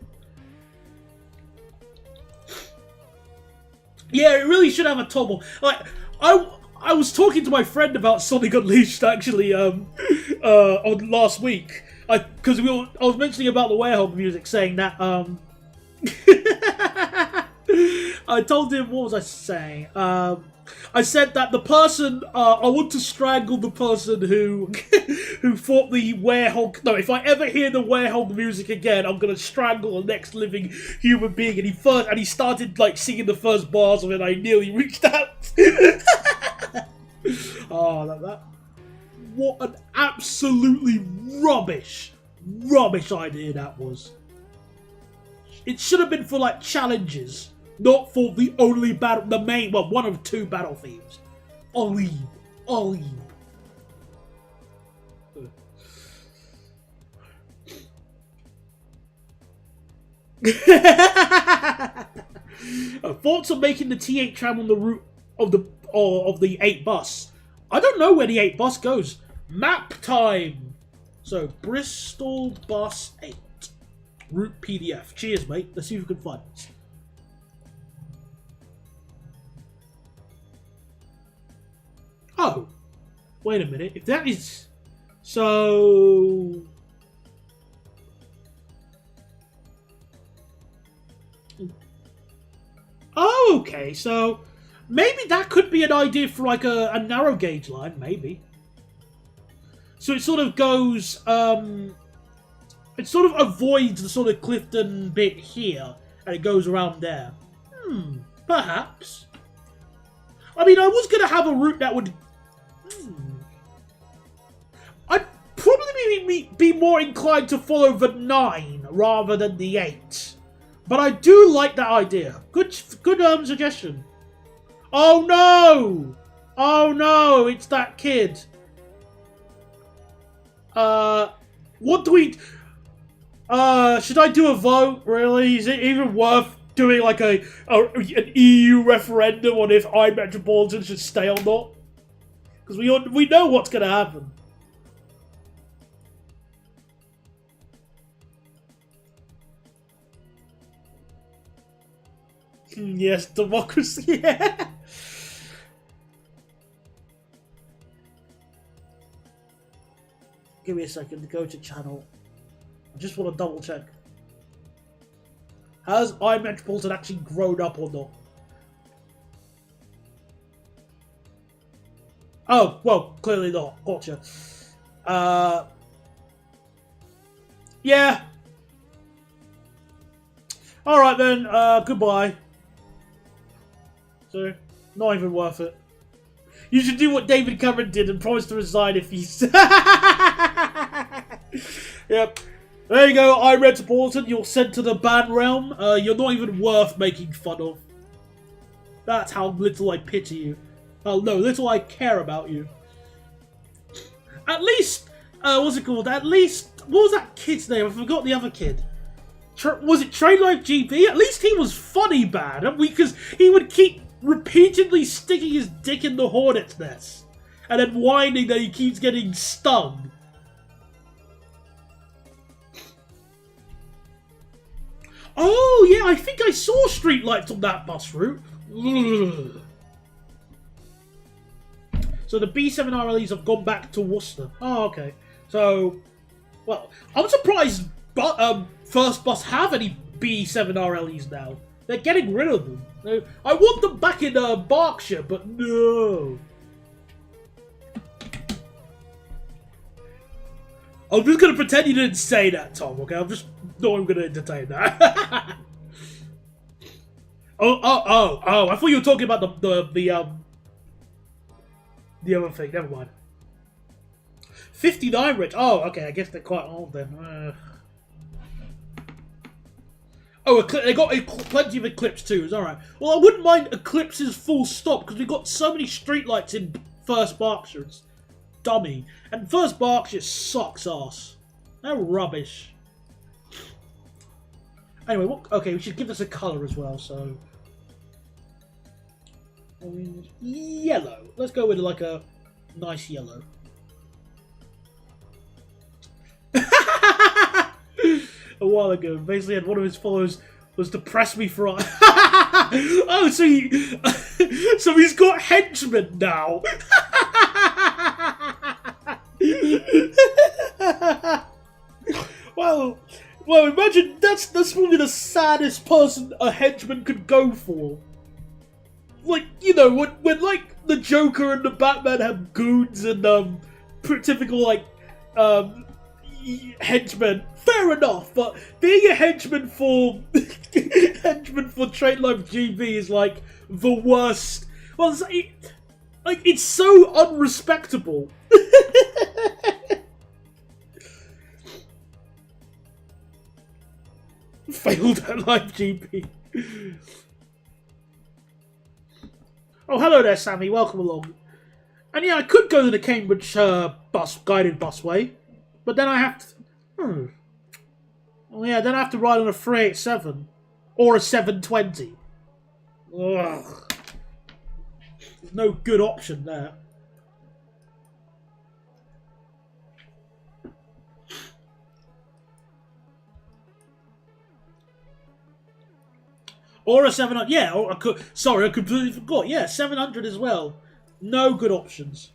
Yeah, it really should have a toggle. Like, I was talking to my friend about Sonic Unleashed, actually, on last week. Because I was mentioning about the Werehog music, saying that, I told him, what was I saying? I said that the person, I want to strangle the person who who thought the Werehog... No, if I ever hear the Werehog music again, I'm going to strangle the next living human being. And he started, like, singing the first bars of it, and I nearly reached out. Oh, that... What an absolutely rubbish idea that was. It should have been for, like, challenges. Not for the only battle, the main, well, one of two battle themes. Ollie. Thoughts on making the T8 tram on the route of the 8 bus? I don't know where the 8 bus goes. Map time. So Bristol bus 8 route PDF. Cheers, mate. Let's see if we can find it. Oh, wait a minute. If that is... So... Oh, okay. So, maybe that could be an idea for, like, a narrow gauge line. Maybe. So it sort of goes, it sort of avoids the sort of Clifton bit here, and it goes around there. Perhaps. I mean, I was going to have a route that would... I'd probably be more inclined to follow the 9 rather than the 8. But I do like that idea. Good suggestion. Oh no! Oh no, it's that kid. What do we... should I do a vote, really? Is it even worth doing like an EU referendum on if iMetropolitan should stay or not? Because we know what's going to happen. Yes, democracy, yeah. Give me a second to go to channel. I just want to double check. Has iMetropolitan actually grown up or not? Oh, well, clearly not. Gotcha. Yeah. Alright then, goodbye. So, not even worth it. You should do what David Cameron did and promise to resign if he's... Yep. There you go, iMetropolitan, you're sent to the ban realm. You're not even worth making fun of. That's how little I pity you. Oh no, little I care about you. At least, what's it called? At least, what was that kid's name? I forgot the other kid. Was it Train Life GB? At least he was funny bad, because he would keep repeatedly sticking his dick in the hornet's nest. And then whining that he keeps getting stung. Oh, yeah, I think I saw streetlights on that bus route. Ugh. So the B7 RLEs have gone back to Worcester. Oh, okay. So, well, I'm surprised First Bus have any B7 RLEs now. They're getting rid of them. I want them back in Berkshire, but no. I'm just going to pretend you didn't say that, Tom, okay? I'm just not even going to entertain that. Oh, I thought you were talking about the other thing. Never mind. 59 rich. Oh, okay, I guess they're quite old then. Oh, they got plenty of Eclipse too. Alright. Well, I wouldn't mind Eclipse's full stop, because we've got so many streetlights in First Berkshire. It's dummy. And First Berkshire sucks ass. They're rubbish. Anyway, okay, we should give this a colour as well, so... Yellow. Let's go with like a nice yellow. A while ago, basically had one of his followers was to press me for... Oh, so he's got henchmen now. Well, imagine that's probably the saddest person a henchman could go for. Like, you know, when like the Joker and the Batman have goons and typical like henchmen, fair enough. But being a henchman for Train Life GB is like the worst. Well, it's so unrespectable. Failed at Live GP. Oh, hello there, Sammy. Welcome along. And yeah, I could go to the Cambridge guided busway, but then I have to. Well, yeah, then I have to ride on a 387 or a 720. Ugh. There's no good option there. Or a 700, yeah, or I completely forgot. Yeah, 700 as well. No good options.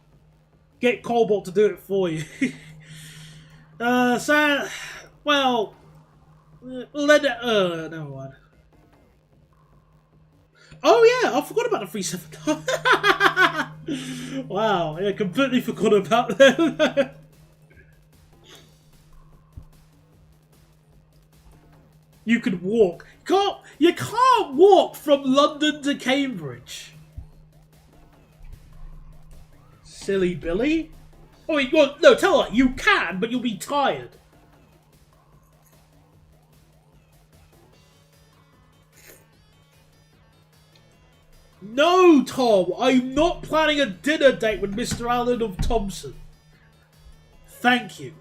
Get Cobalt to do it for you. Well, never mind. Oh yeah, I forgot about the 379. Wow, yeah, completely forgot about that. You could walk. You can't walk from London to Cambridge. Silly Billy. Oh, well, no, tell her, you can, but you'll be tired. No, Tom, I'm not planning a dinner date with Mr. Allen of Thompson. Thank you.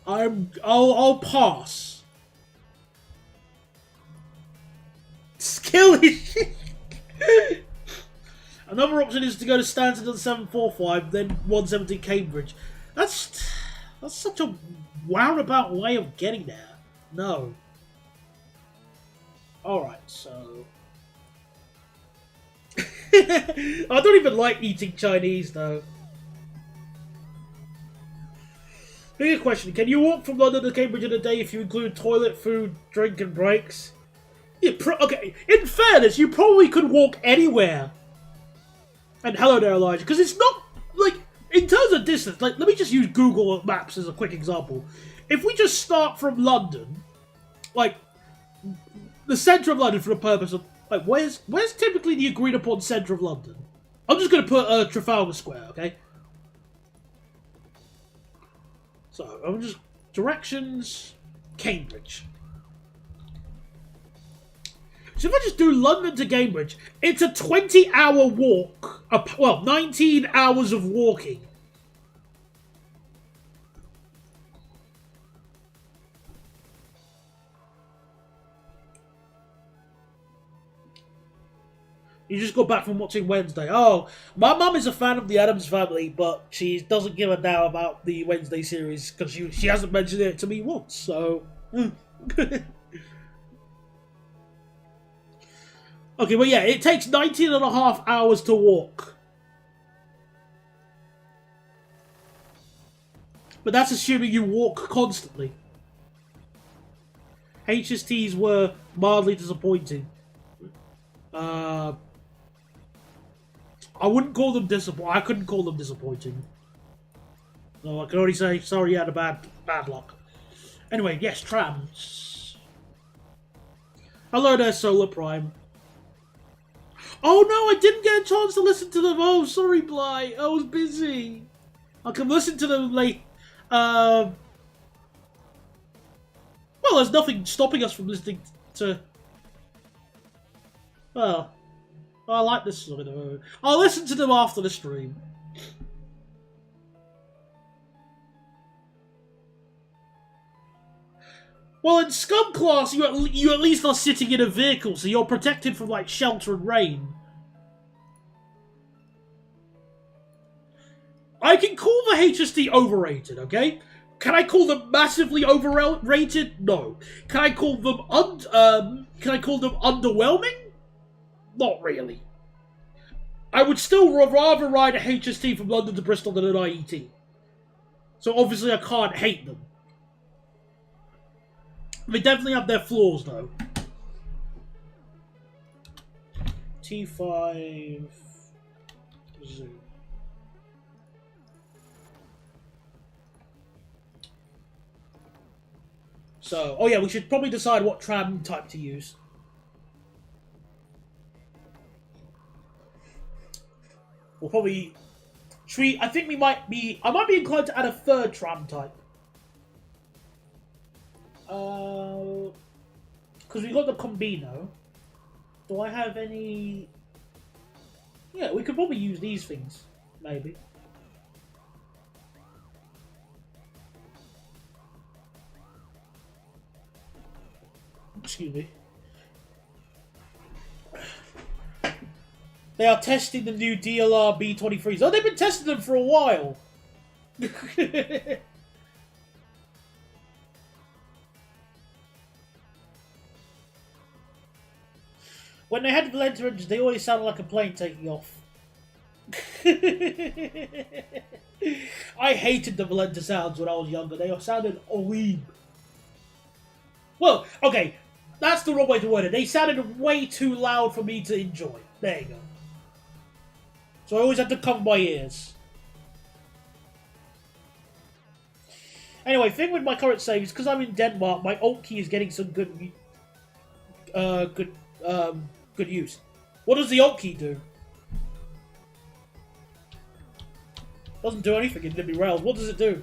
I'll pass. Skill issue. Another option is to go to Stanton on 745, then 170 Cambridge. That's such a roundabout way of getting there. No. Alright, so... I don't even like eating Chinese, though. Bigger question, can you walk from London to Cambridge in a day if you include toilet, food, drink and breaks? Yeah, okay, in fairness, you probably could walk anywhere. And hello there, Elijah, because it's not, like, in terms of distance, like, let me just use Google Maps as a quick example. If we just start from London, like, the centre of London for the purpose of, like, where's typically the agreed upon centre of London? I'm just going to put Trafalgar Square, okay? So, I'm just... Directions... Cambridge. So if I just do London to Cambridge, it's a 20-hour walk. Well, 19 hours of walking. You just got back from watching Wednesday. Oh, my mum is a fan of the Addams Family, but she doesn't give a damn about the Wednesday series because she hasn't mentioned it to me once, so... Okay, well, yeah, it takes 19 and a half hours to walk. But that's assuming you walk constantly. HSTs were mildly disappointing. I wouldn't call them disappointing. I couldn't call them disappointing. No, I can only say, sorry you had a bad luck. Anyway, yes, trams. Hello there, Solar Prime. Oh no, I didn't get a chance to listen to them. Oh, sorry, Bly. I was busy. I can listen to them late. Well, there's nothing stopping us from listening to... Well, I like this sort of... I'll listen to them after the stream. Well, in Scum class, you at least are sitting in a vehicle, so you're protected from, like, shelter and rain. I can call the HST overrated, okay? Can I call them massively overrated? No. Can I call them underwhelming? Not really. I would still rather ride a HST from London to Bristol than an IET. So obviously I can't hate them. They definitely have their flaws, though. T5... Zoom. So, oh yeah, we should probably decide what tram type to use. We'll probably... I think I might be inclined to add a third tram type. Because we got the Combino. Do I have any... Yeah, we could probably use these things, maybe. Excuse me. They are testing the new DLR B23s. Oh, they've been testing them for a while. When they had Valenta engines, they always sounded like a plane taking off. I hated the Valenta sounds when I was younger. They sounded oleem. Well, okay, that's the wrong way to word it. They sounded way too loud for me to enjoy. There you go. So I always had to cover my ears. Anyway, thing with my current save is because I'm in Denmark, my alt key is getting some good use. What does the alt key do? Doesn't do anything in Nimby Rails. What does it do?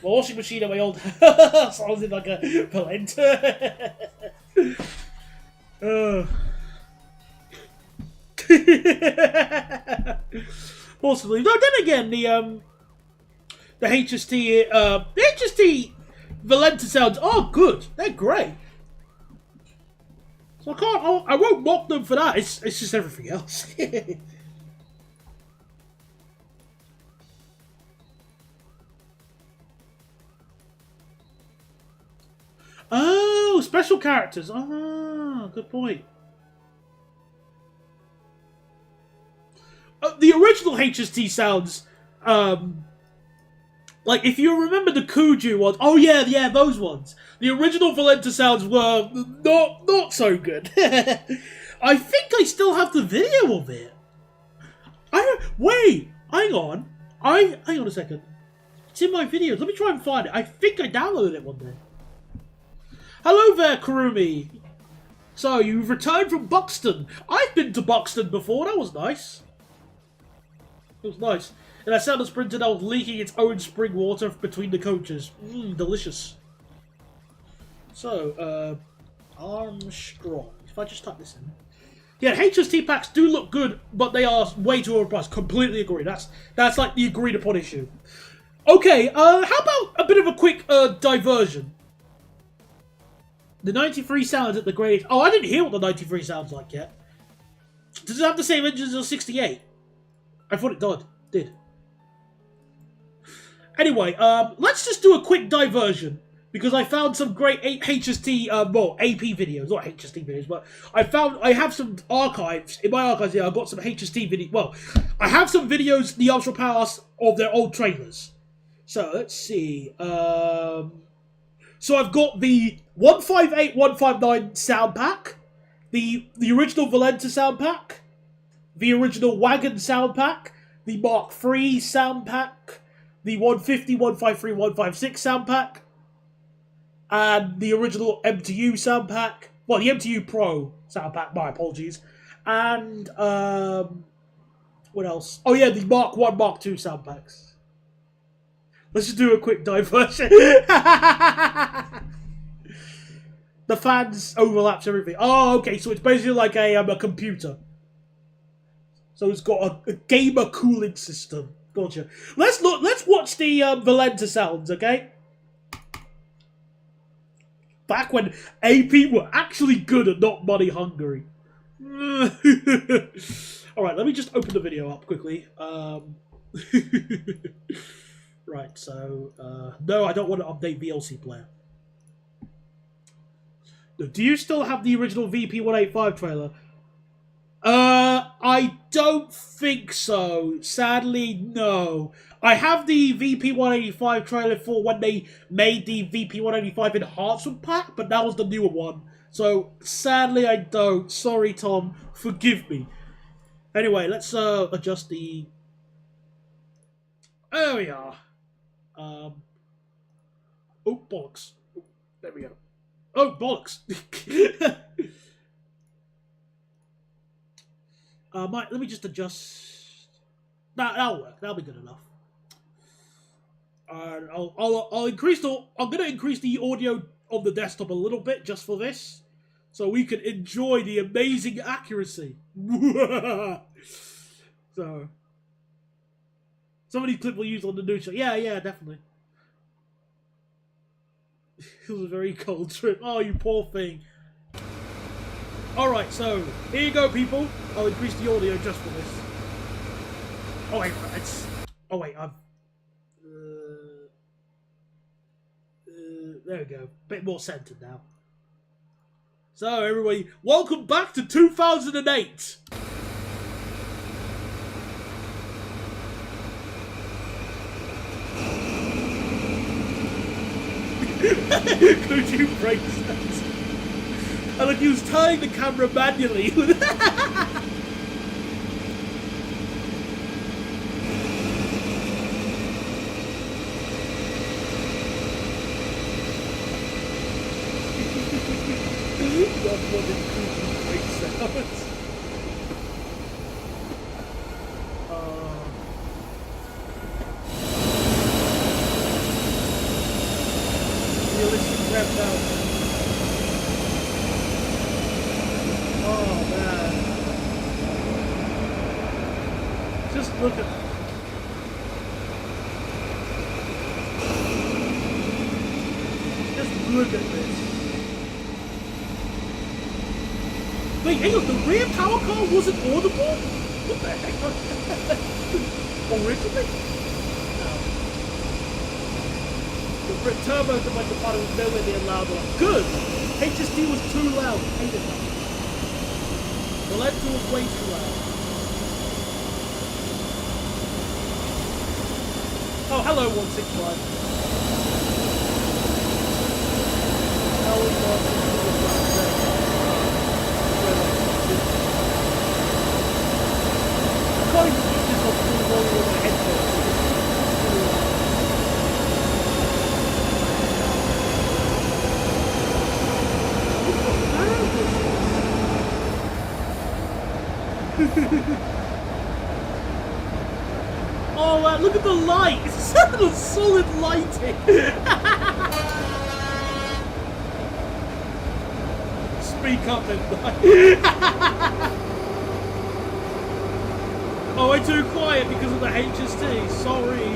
My washing machine at my old house sounds like a polenta. Possibly. No, then again, the HST Valenta sounds are good. They're great. So I won't mock them for that. It's just everything else. Oh, special characters. Ah, good point. The original HST sounds, like if you remember the Kuju ones. Oh yeah, those ones. The original Valenta sounds were not so good. I think I still have the video of it. Wait, hang on. Hang on a second. It's in my videos. Let me try and find it. I think I downloaded it one day. Hello there, Kurumi. So, you've returned from Buxton. I've been to Buxton before. That was nice. It was nice. And that sound was printed out leaking its own spring water between the coaches. Delicious. So, Armstrong. If I just type this in. Yeah, HST packs do look good, but they are way too overpriced. Completely agree. That's like the agreed upon issue. Okay, how about a bit of a quick diversion? The 93 sounds at the grade. Oh, I didn't hear what the 93 sounds like yet. Does it have the same engines as 68? I thought it did. Anyway, let's just do a quick diversion. Because I found some great HST, AP videos. Not HST videos, but I have some archives. In my archives here, I've got some HST videos. Well, I have some videos, the Ultra Powers, of their old trailers. So, let's see. So I've got the 158, 159 sound pack, the original Valenta sound pack, the original Wagon sound pack, the Mark III sound pack, the 150, 153, 156 sound pack, and the original MTU sound pack. Well, the MTU Pro sound pack, my apologies. And, what else? Oh yeah, the Mark I, Mark II sound packs. Let's just do a quick diversion. The fans overlaps everything. Oh, okay, so it's basically like a computer. So it's got a gamer cooling system. Gotcha. Let's watch the Valenta sounds, okay? Back when AP were actually good and not money hungry. Alright, let me just open the video up quickly. Right, so, no, I don't want to update VLC player. Do you still have the original VP185 trailer? I don't think so. Sadly, no. I have the VP185 trailer for when they made the VP185 enhancement pack, but that was the newer one. So, sadly, I don't. Sorry, Tom. Forgive me. Anyway, let's adjust the... There we are. Oh, bollocks. There we go. Oh, bollocks. Let me just adjust. That'll work. That'll be good enough. I'll increase the. I'm gonna increase the audio of the desktop a little bit just for this, so we can enjoy the amazing accuracy. So. Some of these clips we'll use on the new show. Yeah, definitely. It was a very cold trip. Oh, you poor thing. Alright, so, here you go, people. I'll increase the audio just for this. Oh, wait, it's... Oh, wait, I've... there we go. Bit more centered now. So, everybody, welcome back to 2008. Could you break that? And like he was tying the camera manually. much more than Kuji's great sounds. Realistic rev down. Oh man. Just look at look at this. Wait, hang on, the rear power car wasn't audible? What the heck? Originally? No. The turbo to make the button was nowhere near loud enough. Good! HST was too loud. Hated that. The LED 2 was way too loud. Oh, hello, 165. Oh, look at the light! It's solid lighting! Speak up and oh, I'm too quiet because of the HST. Sorry.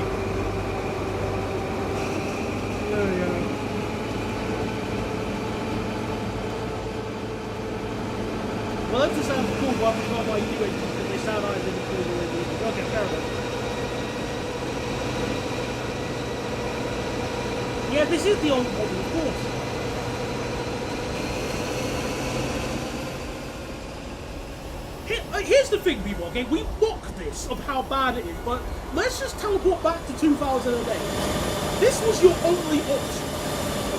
There we go. Well, that just sounds cool, but it's not my new engines because they sound like they're cool. Okay, fair enough. Yeah, this is the old model, of course. Here's the thing, people, okay? We mock this of how bad it is, but let's just teleport back to 2008. This was your only option,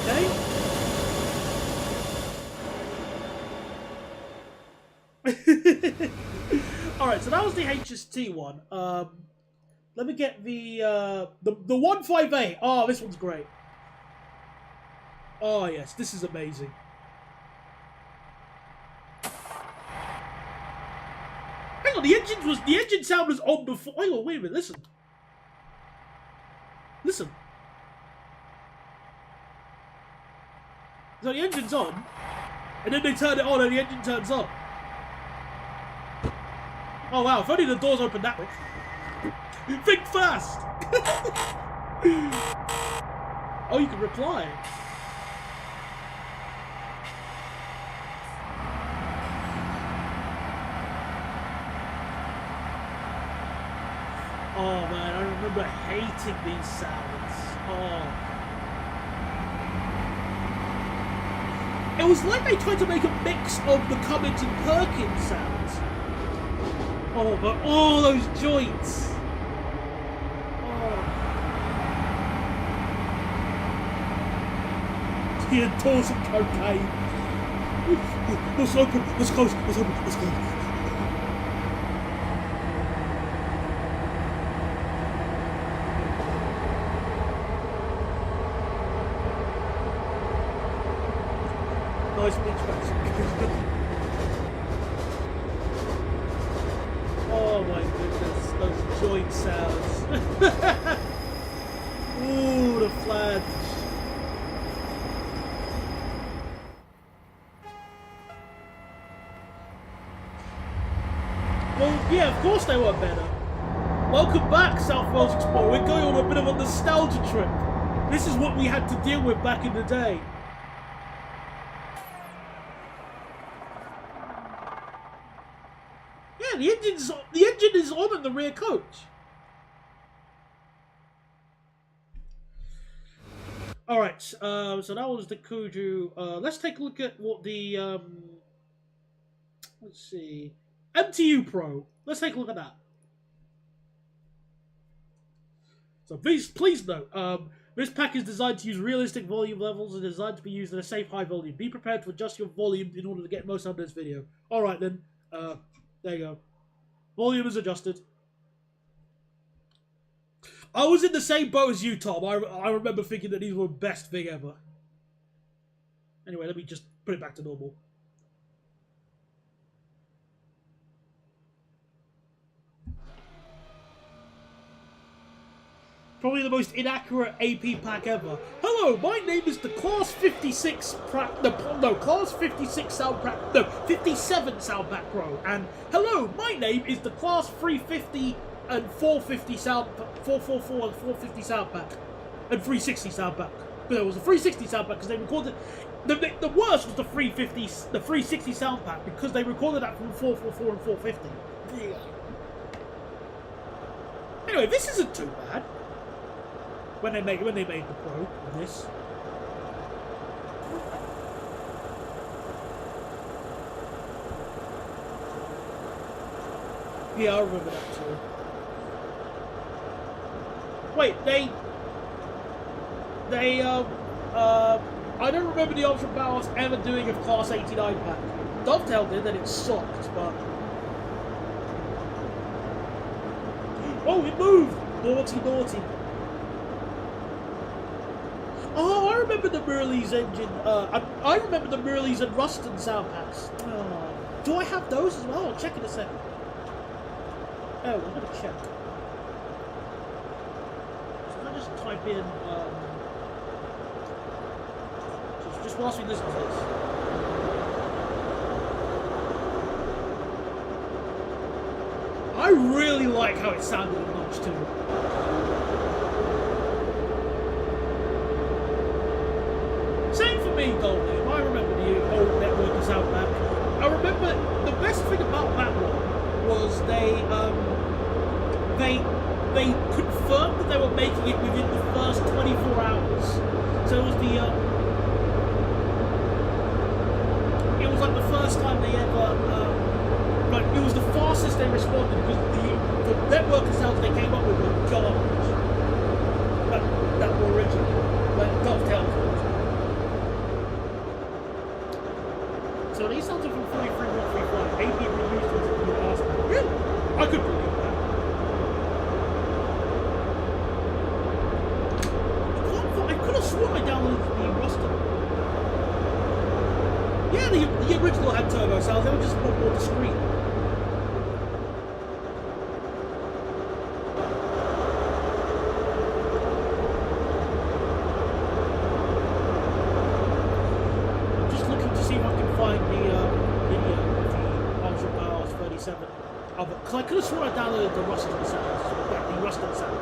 okay? Alright, so that was the HST one. Let me get the 158. Oh, this one's great. Oh, yes, this is amazing. Hang on, the engine sound was on before. Hang on, wait a minute, listen. Listen. So the engine's on, and then they turn it on and the engine turns on. Oh wow, if only the doors open that way. Think fast! Oh, you can reply. Oh man, I remember hating these sounds. Oh. It was like they tried to make a mix of the Cummins and Perkins sounds. Oh, but all those joints. Oh. He endorses some cocaine. Let's open, let's close, let's open, let's close. Nice beach back. Oh my goodness, those joint sounds. Ooh, the flange. Well, yeah, of course they were better. Welcome back, South Wales Explorer. We're going on a bit of a nostalgia trip. This is what we had to deal with back in the day. Yeah, the engine is on in the rear coach. Alright, so that was the Kuju. Let's take a look at what the let's see. MTU Pro. Let's take a look at that. So please note, this pack is designed to use realistic volume levels and is designed to be used at a safe high volume. Be prepared to adjust your volume in order to get most out of this video. Alright then, there you go. Volume is adjusted. I was in the same boat as you, Tom. I remember thinking that these were the best thing ever. Anyway, let me just put it back to normal. Probably the most inaccurate AP pack ever. Hello, my name is the Class 56 Class 56 sound pack, no, 57 sound pack pro. And hello, my name is the Class 350 and 450 sound, 444 and 450 sound pack, and 360 sound pack. But it was a 360 sound pack because they recorded. The worst was the 360 sound pack because they recorded that from 444 and 450. Yeah. Anyway, this isn't too bad. When they made the pro of this. Yeah, I remember that too. Wait, I don't remember the Ultra Powers ever doing a Class 89 pack. Dovetail did, and it sucked, but... Oh, it moved! Naughty, naughty. Oh, I remember the Merleys engine. I remember the Merleys and Ruston sound packs. Oh. Do I have those as well? I'll check in a second. Oh, I'm gonna check. So if I just type in, just whilst we listen to this. I really like how it sounded in Notch 2. Same for me, Goldie. I remember the old network sound pack. I remember the best thing about that one was they confirmed that they were making it within the first 24 hours. So it was it was like the first time they ever like it was the fastest they responded because the network sounds they came up with were garbage. That were original, like Dovetail. So these sounds are from 43135. AP reused was in the last one. Really? I could believe that. I could have sworn I downloaded the Ruston. Yeah, the original had turbo sounds, they were just more discreet. Because I could have sworn I downloaded the Ruston sounds, the Ruston sound.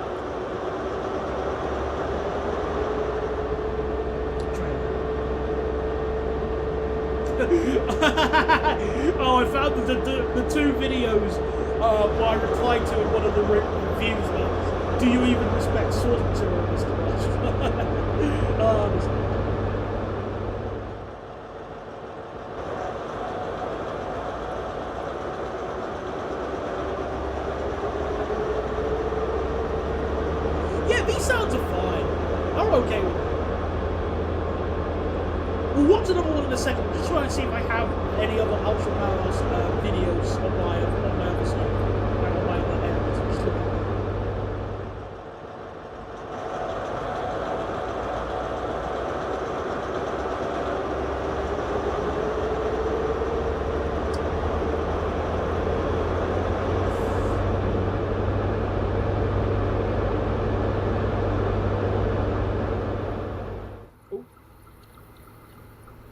Oh, I found the two videos where I replied to in one of the reviews about, do you even respect source material, Mr. Rush? These sounds are fine. I'm okay with them. We'll watch another one in a second. I'm just trying to see if I have any other Ultra Powers videos on my other side. On my other end. Just look.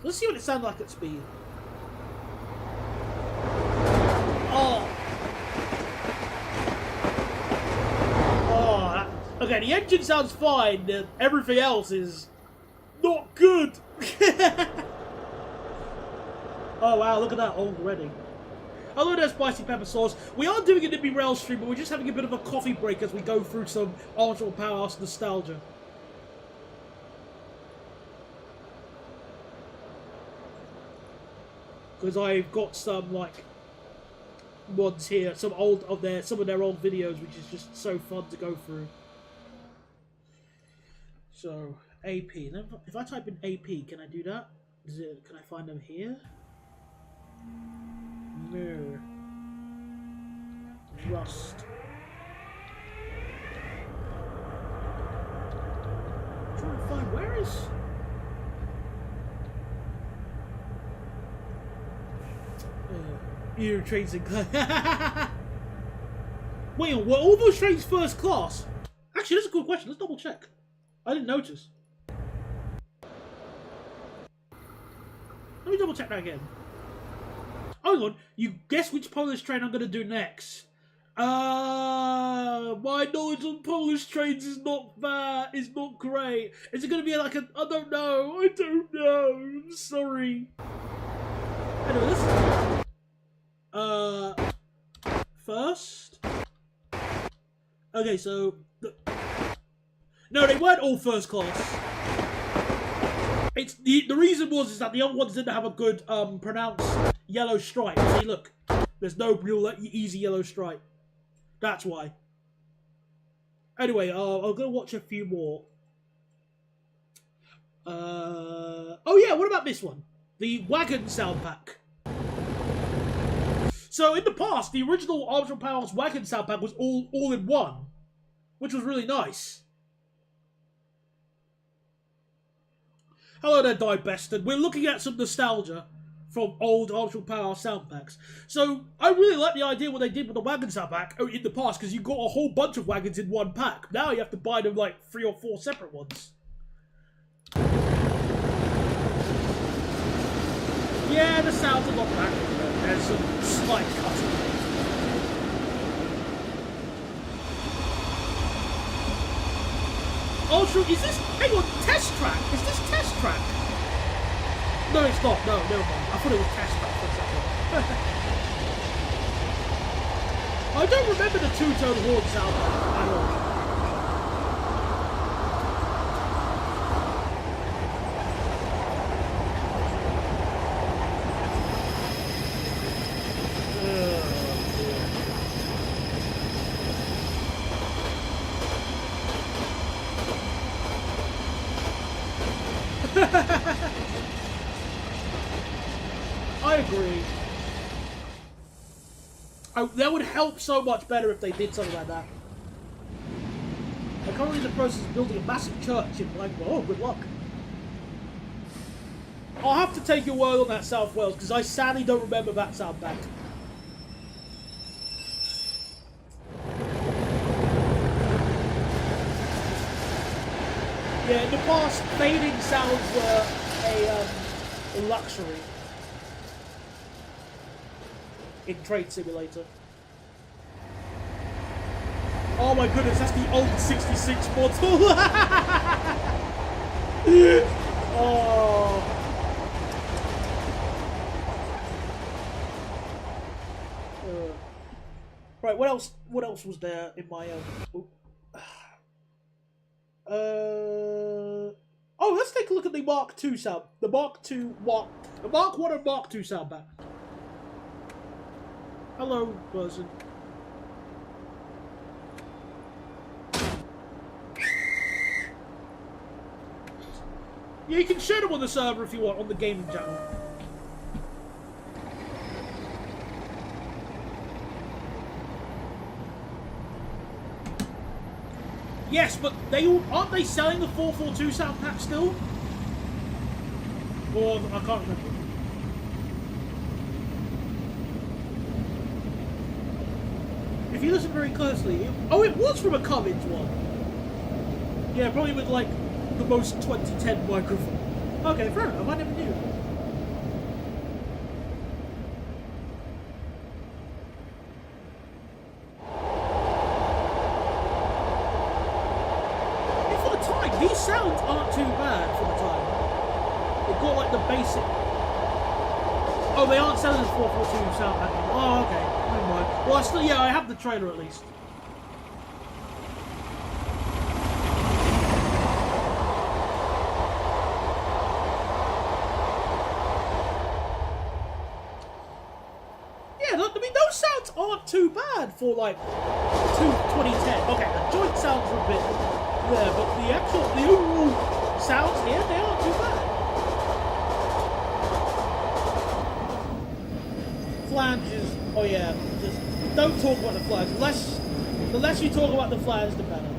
Let's see what it sounds like at speed. Oh! Oh, okay, the engine sounds fine, everything else is not good! Oh wow, look at that already. Hello there, Spicy Pepper Sauce. We are doing a Nimby Rail stream, but we're just having a bit of a coffee break as we go through some Ultra Powerhouse nostalgia. Because I've got some like mods here, some of their old videos, which is just so fun to go through. So AP. If I type in AP, can I do that? Can I find them here? No. Rust. I'm trying to find where is. Your trains in class. Wait, were all those trains first class? Actually, that's a good question. Let's double check. I didn't notice. Let me double check that again. Hold on. You guess which Polish train I'm going to do next? My knowledge on Polish trains is not bad. It's not great. Is it going to be like a... I don't know. I don't know. I'm sorry. Anyway, let's... First... Okay, so... No, they weren't all first class. It's the reason was is that the other ones didn't have a good pronounced yellow stripe. See, look, there's no real easy yellow stripe. That's why. Anyway, I'm gonna watch a few more. Oh yeah, what about this one? The wagon sound pack. So in the past, the original Armstrong Powerhouse wagon sound pack was all in one, which was really nice. Hello there, Die Bested. We're looking at some nostalgia from old Armstrong Powerhouse sound packs. So, I really like the idea what they did with the wagon sound pack in the past, because you got a whole bunch of wagons in one pack. Now you have to buy them like 3 or 4 separate ones. Yeah, the sound's a lot better. There's some slight cutting. Oh, sure, is this... Hang on, test track? Is this test track? No, it's not. No, never mind. I thought it was test track for a second. I don't remember the two-tone horn sound at all. I agree. That would help so much better if they did something like that. They're currently in the process of building a massive church in Blackpool. Oh, good luck. I'll have to take your word on that, South Wales, because I sadly don't remember that sound back. Yeah, in the past, fading sounds were a luxury in Train Simulator. Oh my goodness, that's the old 66 model. Oh. Right, what else? What else was there in my Oh, let's take a look at the Mark II sound. The Mark 1 and Mark II sound back. Hello, person. Yeah, you can share them on the server if you want, on the gaming channel. Yes, but aren't they selling the 442 sound pack still? Or I can't remember. If you listen very closely, it was from a Cummins one. Yeah, probably with like the most 2010 microphone. Okay, fair enough. I never knew. These sounds aren't too bad for the time. They've got like the basic... Oh, they aren't selling the 442 sound pack. Oh, okay. Never mind. Well, I still, yeah, I have the trailer at least. Yeah, I mean, those sounds aren't too bad for like 2010. Okay, the joint sounds are a bit... there, but the overall sounds here, they aren't too bad. Flanges, oh yeah, just don't talk about the flanges. The less you talk about the flanges, the better.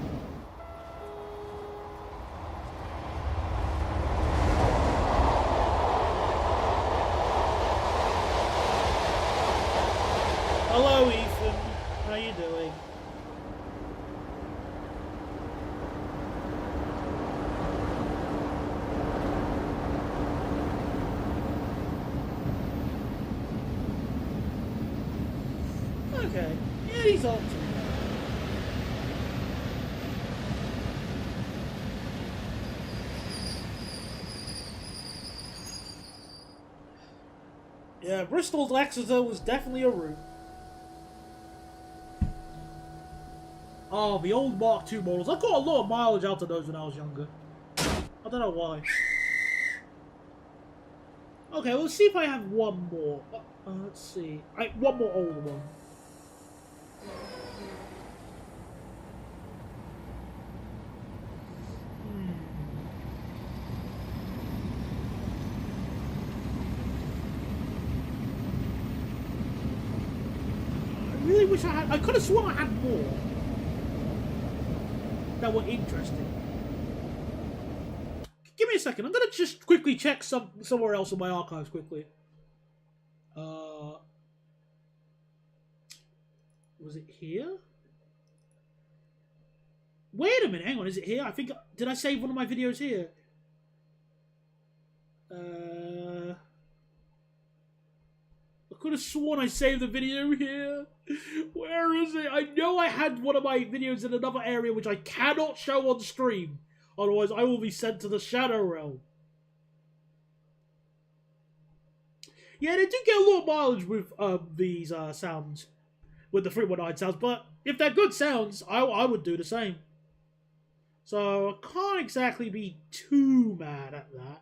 Hello, Ethan. How you doing? these aren't too bad. Yeah, Bristol to Exeter was definitely a route. Oh, the old Mark II models. I got a lot of mileage out of those when I was younger. I don't know why. Okay, let's see if I have one more. Let's see. One more older one. I really wish I had. I could have sworn I had more that were interesting. Give me a second. I'm gonna just quickly check somewhere else in my archives quickly. Was it here? Wait a minute. Hang on. Is it here? I think. Did I save one of my videos here? I could have sworn I saved the video here. Where is it? I know I had one of my videos in another area which I cannot show on stream. Otherwise, I will be sent to the Shadow Realm. Yeah, they do get a lot of mileage with these sounds. With the 319 sounds. But if they're good sounds, I would do the same. So, I can't exactly be too mad at that.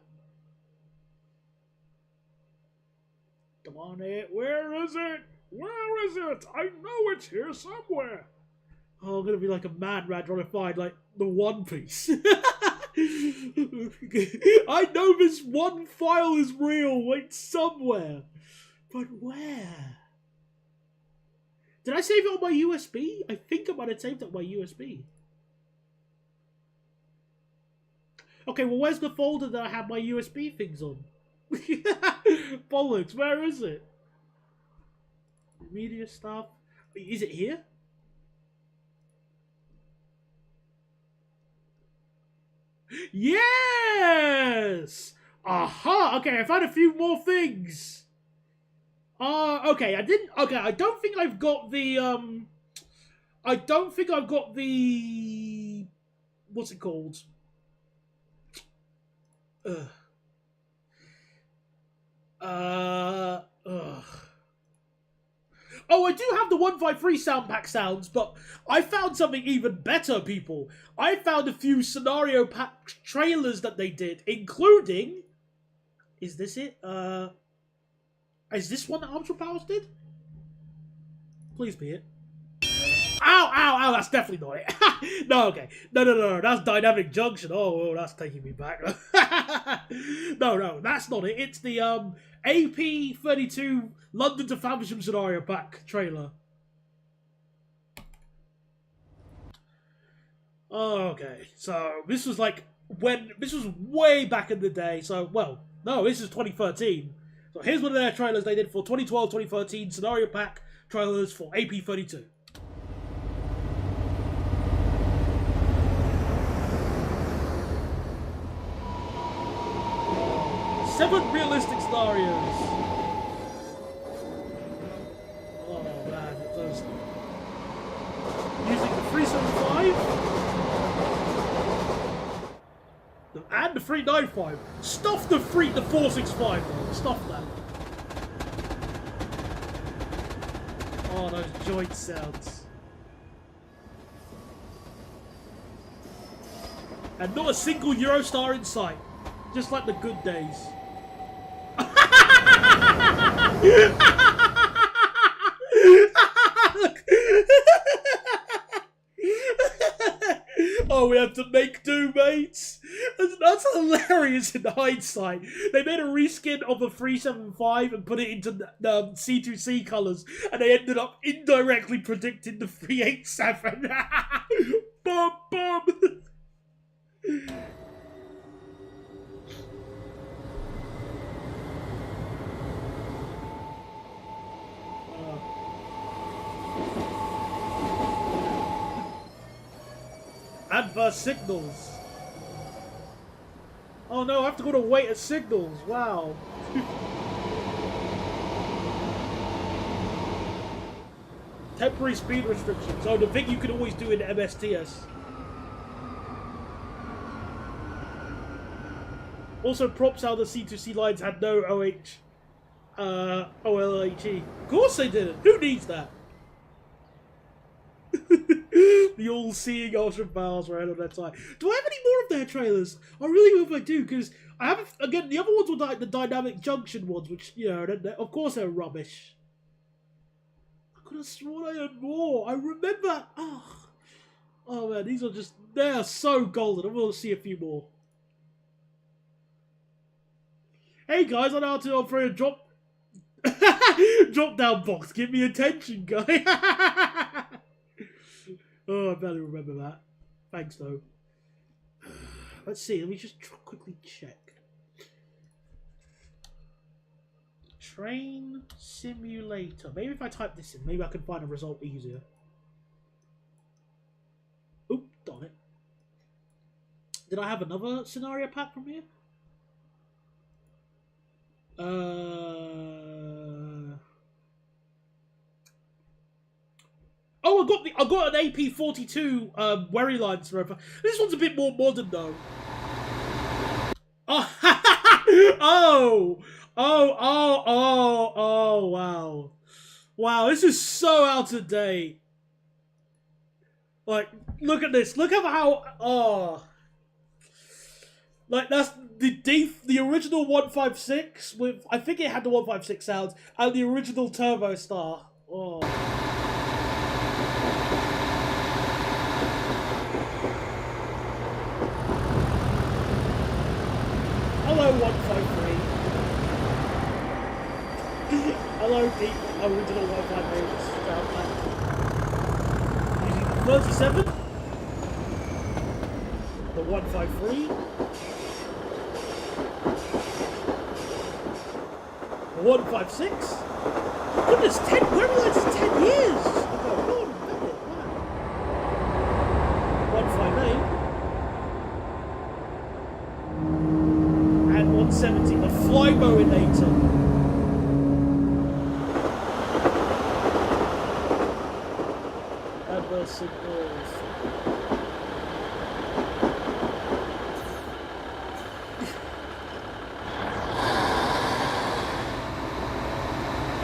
Come on, it. Where is it? Where is it? I know it's here somewhere. Oh, I'm gonna be like a mad rat trying to find, like, the One Piece. I know this one file is real, like, somewhere. But where? Did I save it on my USB? I think I might have saved it on my USB. Okay, well, where's the folder that I have my USB things on? Bollocks, where is it? Media stuff. Is it here? Yes! Aha! Okay, I found a few more things. Okay, I didn't. Okay, I don't think I've got the. I don't think I've got the. What's it called? Oh, I do have the 153 sound pack sounds, but I found something even better, people. I found a few scenario pack trailers that they did, including... Is this it? Is this one that Ultra Powers did? Please be it. Ow, ow, ow, that's definitely not it. No, okay. No, that's Dynamic Junction. Oh, that's taking me back. No, that's not it. It's the AP32 London to Faversham scenario pack trailer. Okay, so this was like this was way back in the day. So, well, no, this is 2013. So here's one of their trailers they did for 2012-2013 scenario pack trailers for AP32. 7 realistic scenarios. Oh man, those using the 375 and the 395. Stuff the 465 though. Stuff that. Oh, those joint sounds. And not a single Eurostar in sight. Just like the good days. Oh, we have to make do, mates. That's hilarious in hindsight. They made a reskin of the 375 and put it into the C2C colours, and they ended up indirectly predicting the 387. Bum, bum. Adverse signals. Oh no, I have to go to wait at signals. Wow. Temporary speed restrictions. Oh, the thing you can always do in MSTS. Also, props how the C2C lines had no OLHE. Of course they didn't. Who needs that? The all-seeing Ultra Bowers were ahead of their time. Do I have any more of their trailers? I really hope I do, because I have, again, the other ones were like the Dynamic Junction ones, which, you know, of course they're rubbish. I could have sworn I had more. I remember. Oh man, these are just, they are so golden. I'm going to see a few more. Hey guys, I know how to offer a drop down box. Give me attention, guy. Oh, I barely remember that. Thanks, though. Let's see. Let me just quickly check. Train simulator. Maybe if I type this in, maybe I can find a result easier. Oop, darn it. Did I have another scenario pack from here? Oh, I got an AP42 Wherry line thrower. This one's a bit more modern though. Oh, oh, wow. Wow, this is so out of date. Like, look at this. Look at how, like, that's the original 156 with, I think it had the 156 sounds, and the original Turbo Star. Oh. Hello, 153. Hello, the original 158 sound pack. Using 37. The 153. The 156. Goodness, 10. Where was it? 10 years. Oh, God, wow. 158. And 170. The Flyboinator. Adverse signals.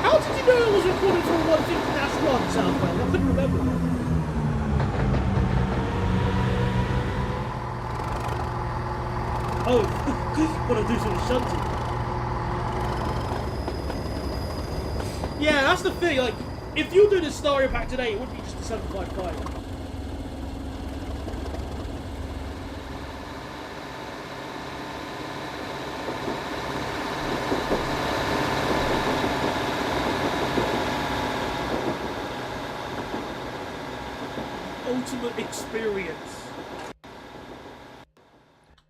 How did you know it was recorded for 150-1 sound wave? I couldn't remember that. Oh, gotta do some shunting. Yeah, that's the thing, like, if you do this scenario pack today, it wouldn't be just a 755. Ultimate experience.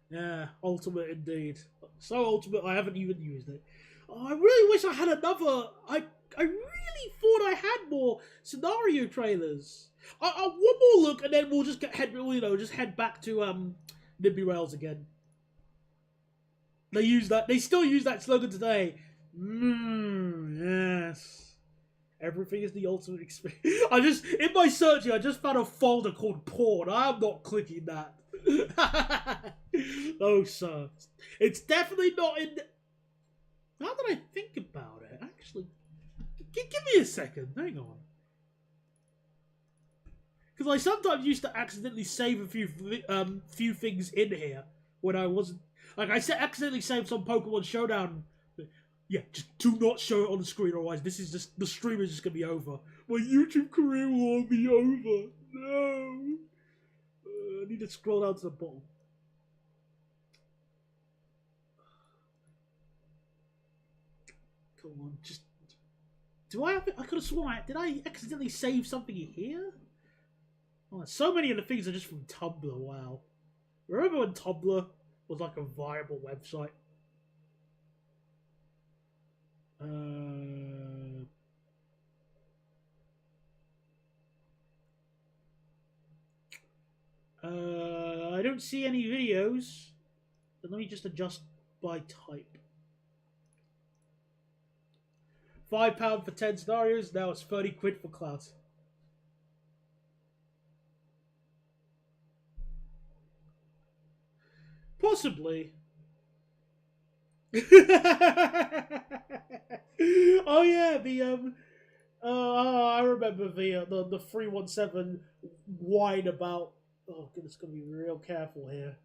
Yeah, ultimate indeed. So ultimate, I haven't even used it. Oh, I really wish I had another. I really thought I had more scenario trailers. One more look, and then we'll just head back to Nimby Rails again. They still use that slogan today. Yes. Everything is the ultimate experience. In my searching, I just found a folder called porn. I'm not clicking that. Oh, sir. It's definitely not in. Now that I think about it, actually, give me a second. Hang on. Because I sometimes used to accidentally save a few things in here when I wasn't. Like, I accidentally saved some Pokemon Showdown. Yeah, just do not show it on the screen, otherwise the stream is just gonna be over. My YouTube career will all be over. No. I need to scroll down to the bottom. Come on, just. Do I have it? I could have sworn did I accidentally save something in here? Oh, so many of the things are just from Tumblr. Wow. Remember when Tumblr was like a viable website? I don't see any videos. But let me just adjust by type. £5 for 10 scenarios. Now it's 30 quid for class. Possibly. Oh yeah, I remember the 317 whine about. Oh goodness, gotta be real careful here.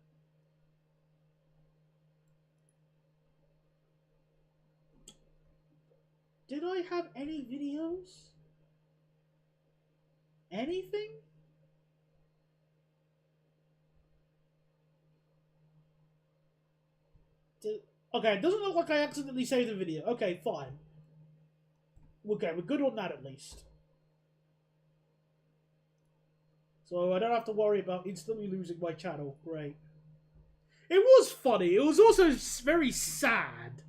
Did I have any videos? Anything? Okay, it doesn't look like I accidentally saved the video. Okay, fine. Okay, we're good on that at least. So I don't have to worry about instantly losing my channel. Great. It was funny. It was also very sad.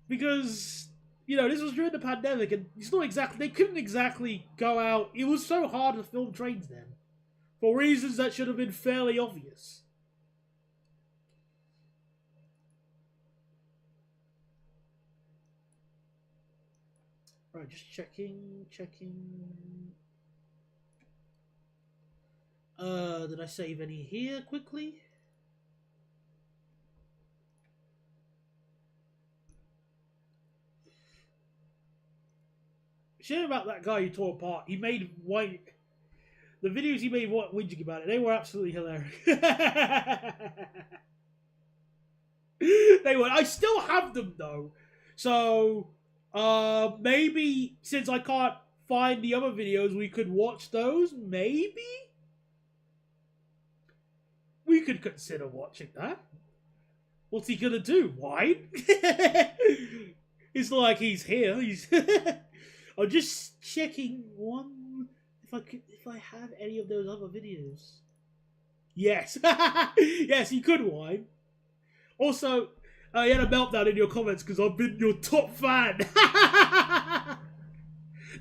Because, you know, this was during the pandemic and it's not exactly... They couldn't exactly go out... It was so hard to film trains then. For reasons that should have been fairly obvious. Right, just checking. Did I save any here quickly? Shit about that guy who tore apart. He made white. The videos he made whinging about it, they were absolutely hilarious. They were. I still have them though. So, maybe since I can't find the other videos, we could watch those. Maybe we could consider watching that. What's he gonna do? Whine? It's not like he's here. He's. I'm just checking if I have any of those other videos. Yes, yes, he could whine. Also, you had a meltdown in your comments because I've been your top fan.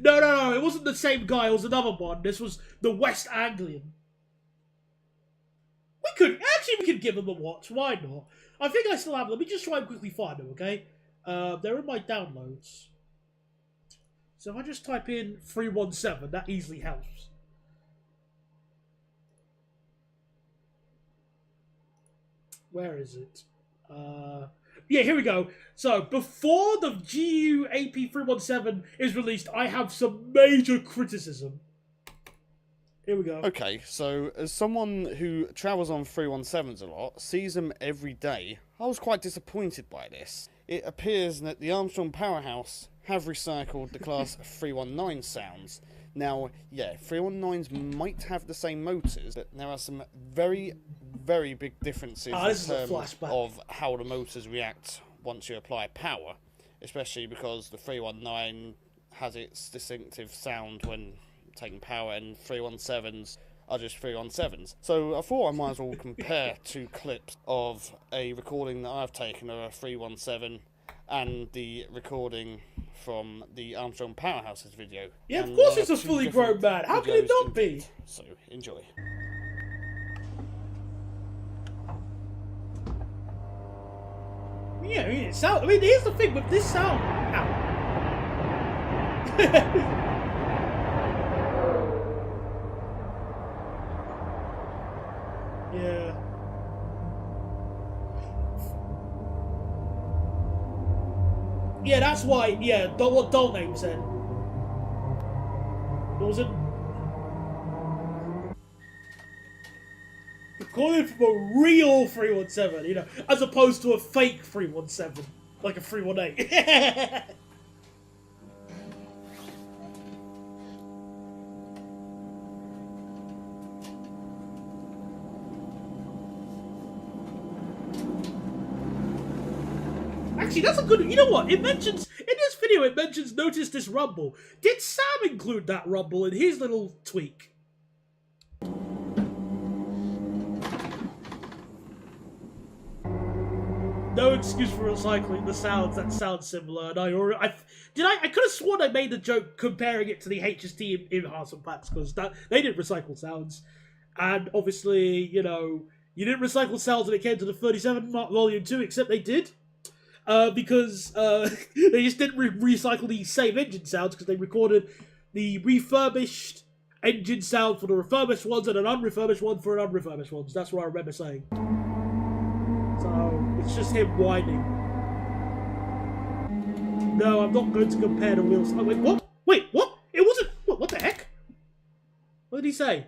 No, it wasn't the same guy. It was another one. This was the West Anglian. We could give them a watch. Why not? I think I still have them. Let me just try and quickly find them. Okay, they're in my downloads. So if I just type in 317, that easily helps. Where is it? Yeah, here we go. So, before the GU AP317 is released, I have some major criticism. Here we go. Okay, so as someone who travels on 317s a lot, sees them every day, I was quite disappointed by this. It appears that the Armstrong Powerhouse have recycled the Class 319 sounds. Now, yeah, 319s might have the same motors, but there are some very, very big differences in terms of how the motors react once you apply power, especially because the 319 has its distinctive sound when taking power, and 317s are just 317s. So I thought I might as well compare two clips of a recording that I've taken of a 317 and the recording from the Armstrong Powerhouse's video. Yeah, of course it's a fully grown man. How can it not be? So, enjoy. Yeah, I mean, it sounds... I mean, here's the thing with this sound. Ow. Yeah. Yeah, that's why. Yeah, what Doll Name said. Was it? Recorded from a real 317, you know, as opposed to a fake 317, like a 318. Actually, that's a good... You know what? It mentions... In this video, it mentions notice this rumble. Did Sam include that rumble in his little tweak? No excuse for recycling the sounds that sound similar. And I could have sworn I made the joke comparing it to the HST enhancement packs because they didn't recycle sounds. And obviously, you know, you didn't recycle sounds when it came to the 37 Mark Volume 2, except they did. Because they just didn't recycle the same engine sounds because they recorded the refurbished engine sound for the refurbished ones and an unrefurbished one for an unrefurbished ones. That's what I remember saying. So it's just him whining. No, I'm not going to compare the wheels. Oh, wait, what? Wait, what? It wasn't. What the heck? What did he say?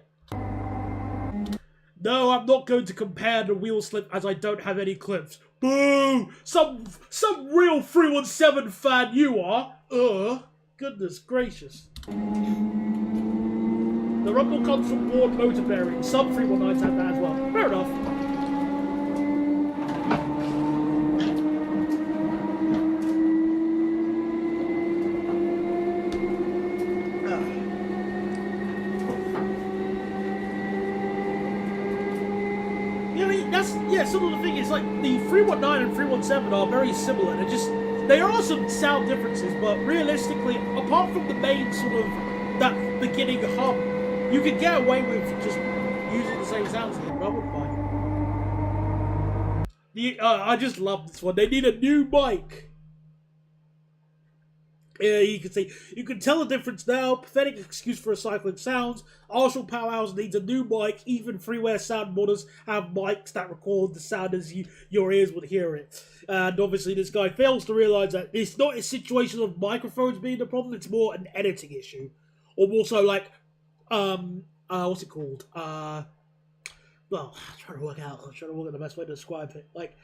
No, I'm not going to compare the wheel slip as I don't have any clips. Boo! Some real 317 fan you are. Goodness gracious. The rumble comes from Ward motor bearings. Some 319s have that as well. Fair enough. Some of the thing is, like, the 319 and 317 are very similar. There are some sound differences, but realistically, apart from the main sort of that beginning hum, you can get away with just using the same sounds again, but I wouldn't mind. I just love this one. They need a new mic. Yeah, you can tell the difference now. Pathetic excuse for recycling sounds. Arsenal Powerhouse needs a new mic. Even freeware sound modders have mics that record the sound as your ears would hear it. And obviously this guy fails to realise that it's not a situation of microphones being the problem, it's more an editing issue. Or more so like, what's it called? Well, I'm trying to work out the best way to describe it. Like,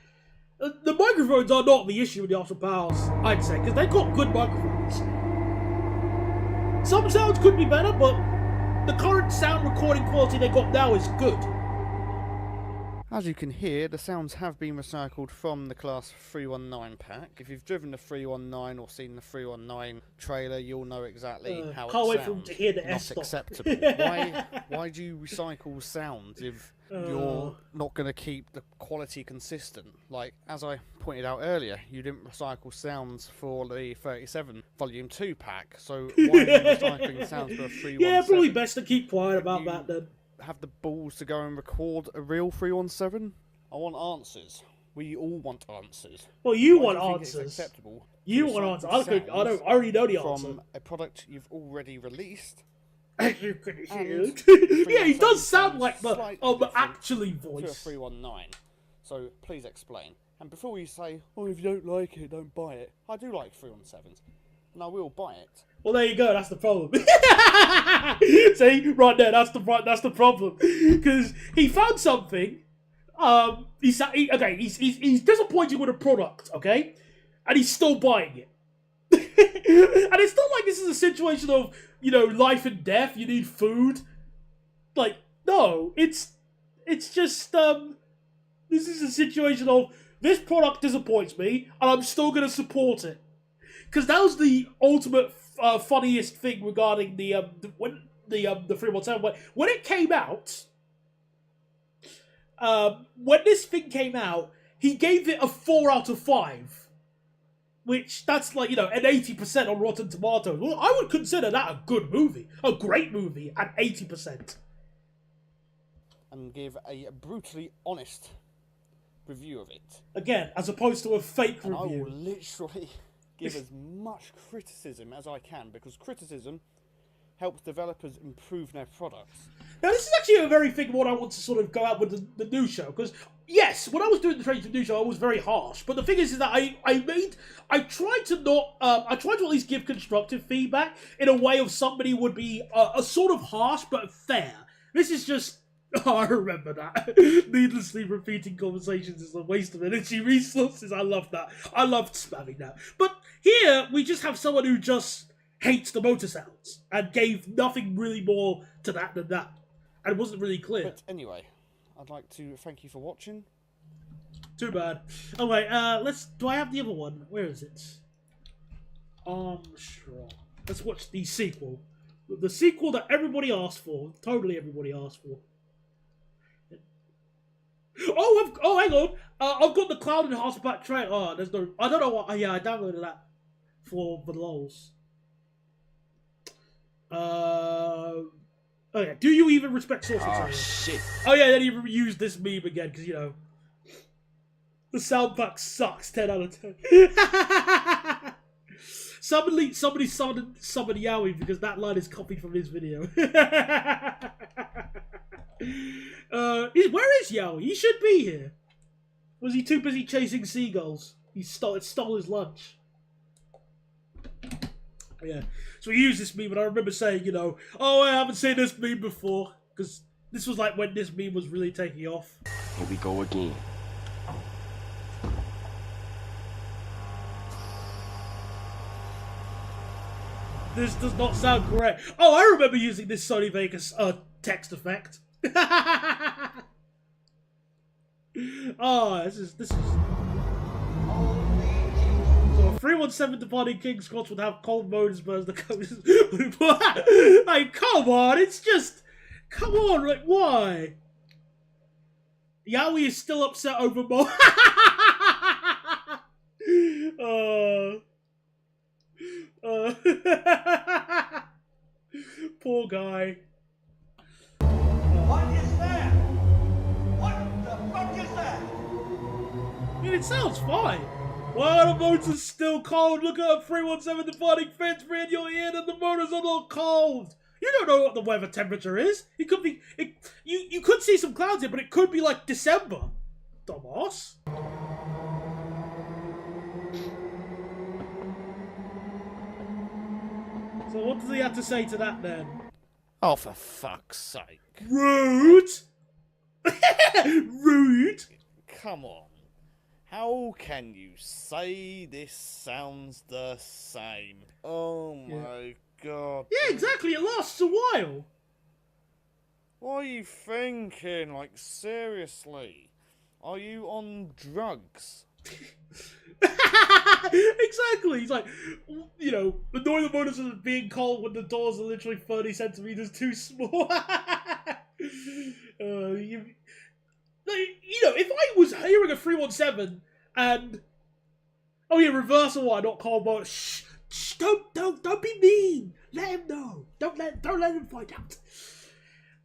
the microphones are not the issue with the Arsenal Powerhouse, I'd say, because they've got good microphones. Some sounds could be better, but the current sound recording quality they got now is good. As you can hear, the sounds have been recycled from the Class 319 pack. If you've driven the 319 or seen the 319 trailer, you'll know exactly how it sounds. Can't wait for them to hear the not S-stop. acceptable. Why do you recycle sounds if you're not going to keep the quality consistent? Like, as I pointed out earlier, you didn't recycle sounds for the 37 Volume 2 pack, so why are you recycling sounds for a 317? Yeah, probably best to keep quiet about that then. Have the balls to go and record a real 317? I want answers. We all want answers. Well, you Why want do you think answers. It's acceptable. You want answers. I already know the answer. From a product you've already released. As you can hear. Yeah, he does sound like the actually voice. To a 319. So please explain. And before you say, oh, if you don't like it, don't buy it. I do like 317s, and I will buy it. Well, there you go. That's the problem. See, right there. That's the problem. Because he found something. He's disappointed with a product. Okay, and he's still buying it. And it's not like this is a situation of life and death. You need food. Like, no, it's just this is a situation of this product disappoints me, and I'm still gonna support it. Because that was the ultimate funniest thing regarding the 317 when it came out. When this thing came out, he gave it a 4 out of 5, which that's like an 80% on Rotten Tomatoes. Well, I would consider that a good movie, a great movie at 80%. And give a brutally honest review of it. Again, as opposed to a fake and review. I will literally give as much criticism as I can, because criticism helps developers improve their products. Now, this is actually a very thing what I want to sort of go out with the new show, because yes, when I was doing the Training to New show, I was very harsh. But the thing is that I tried to at least give constructive feedback in a way of somebody would be a sort of harsh but fair. This is just. Oh, I remember that. Needlessly repeating conversations is a waste of energy resources. I love that. I loved spamming that. But here, we just have someone who just hates the motor sounds and gave nothing really more to that than that. And it wasn't really clear. But anyway, I'd like to thank you for watching. Too bad. Oh wait, do I have the other one? Where is it? Armstrong. Let's watch the sequel. The sequel that everybody asked for. Totally everybody asked for. Oh, hang on. I've got the cloud enhanced back track. Oh, there's no. I don't know what. Yeah, I downloaded that for the lols. Oh yeah. Do you even respect source material? Oh shit. Oh yeah, then you used this meme again because the sound pack sucks. 10 out of 10. Somebody summoned Yowie because that line is copied from his video. Where is Yowie? He should be here. Was he too busy chasing seagulls? He stole his lunch. Yeah. So we used this meme, and I remember saying, you know, oh, I haven't seen this meme before, because this was like when this meme was really taking off. Here we go again. This does not sound correct. Oh, I remember using this Sony Vegas text effect. Oh, this is. So 317 Departing King squads would have cold modes as the coast. Like, come on, it's just. Come on, like, why? Yowie is still upset over more. Poor guy. What is that? What the fuck is that? I mean, it sounds fine. Well, the motor's are still cold. Look at 317 departing fence in your ear and the motors are not cold. You don't know what the weather temperature is. It could be. You could see some clouds here, but it could be like December. Dumbass. So what does he have to say to that then? Oh, for fuck's sake. Rude! Rude! Come on. How can you say this sounds the same? Oh my god. Yeah, exactly. It lasts a while. What are you thinking? Like, seriously? Are you on drugs? Exactly. He's like, you know, annoy the motors as being cold when the doors are literally 30 centimeters too small. You know, if I was hearing a 317 and oh yeah, reversal wire, not cold mode. Shh, don't be mean. Let him know. Don't let him find out.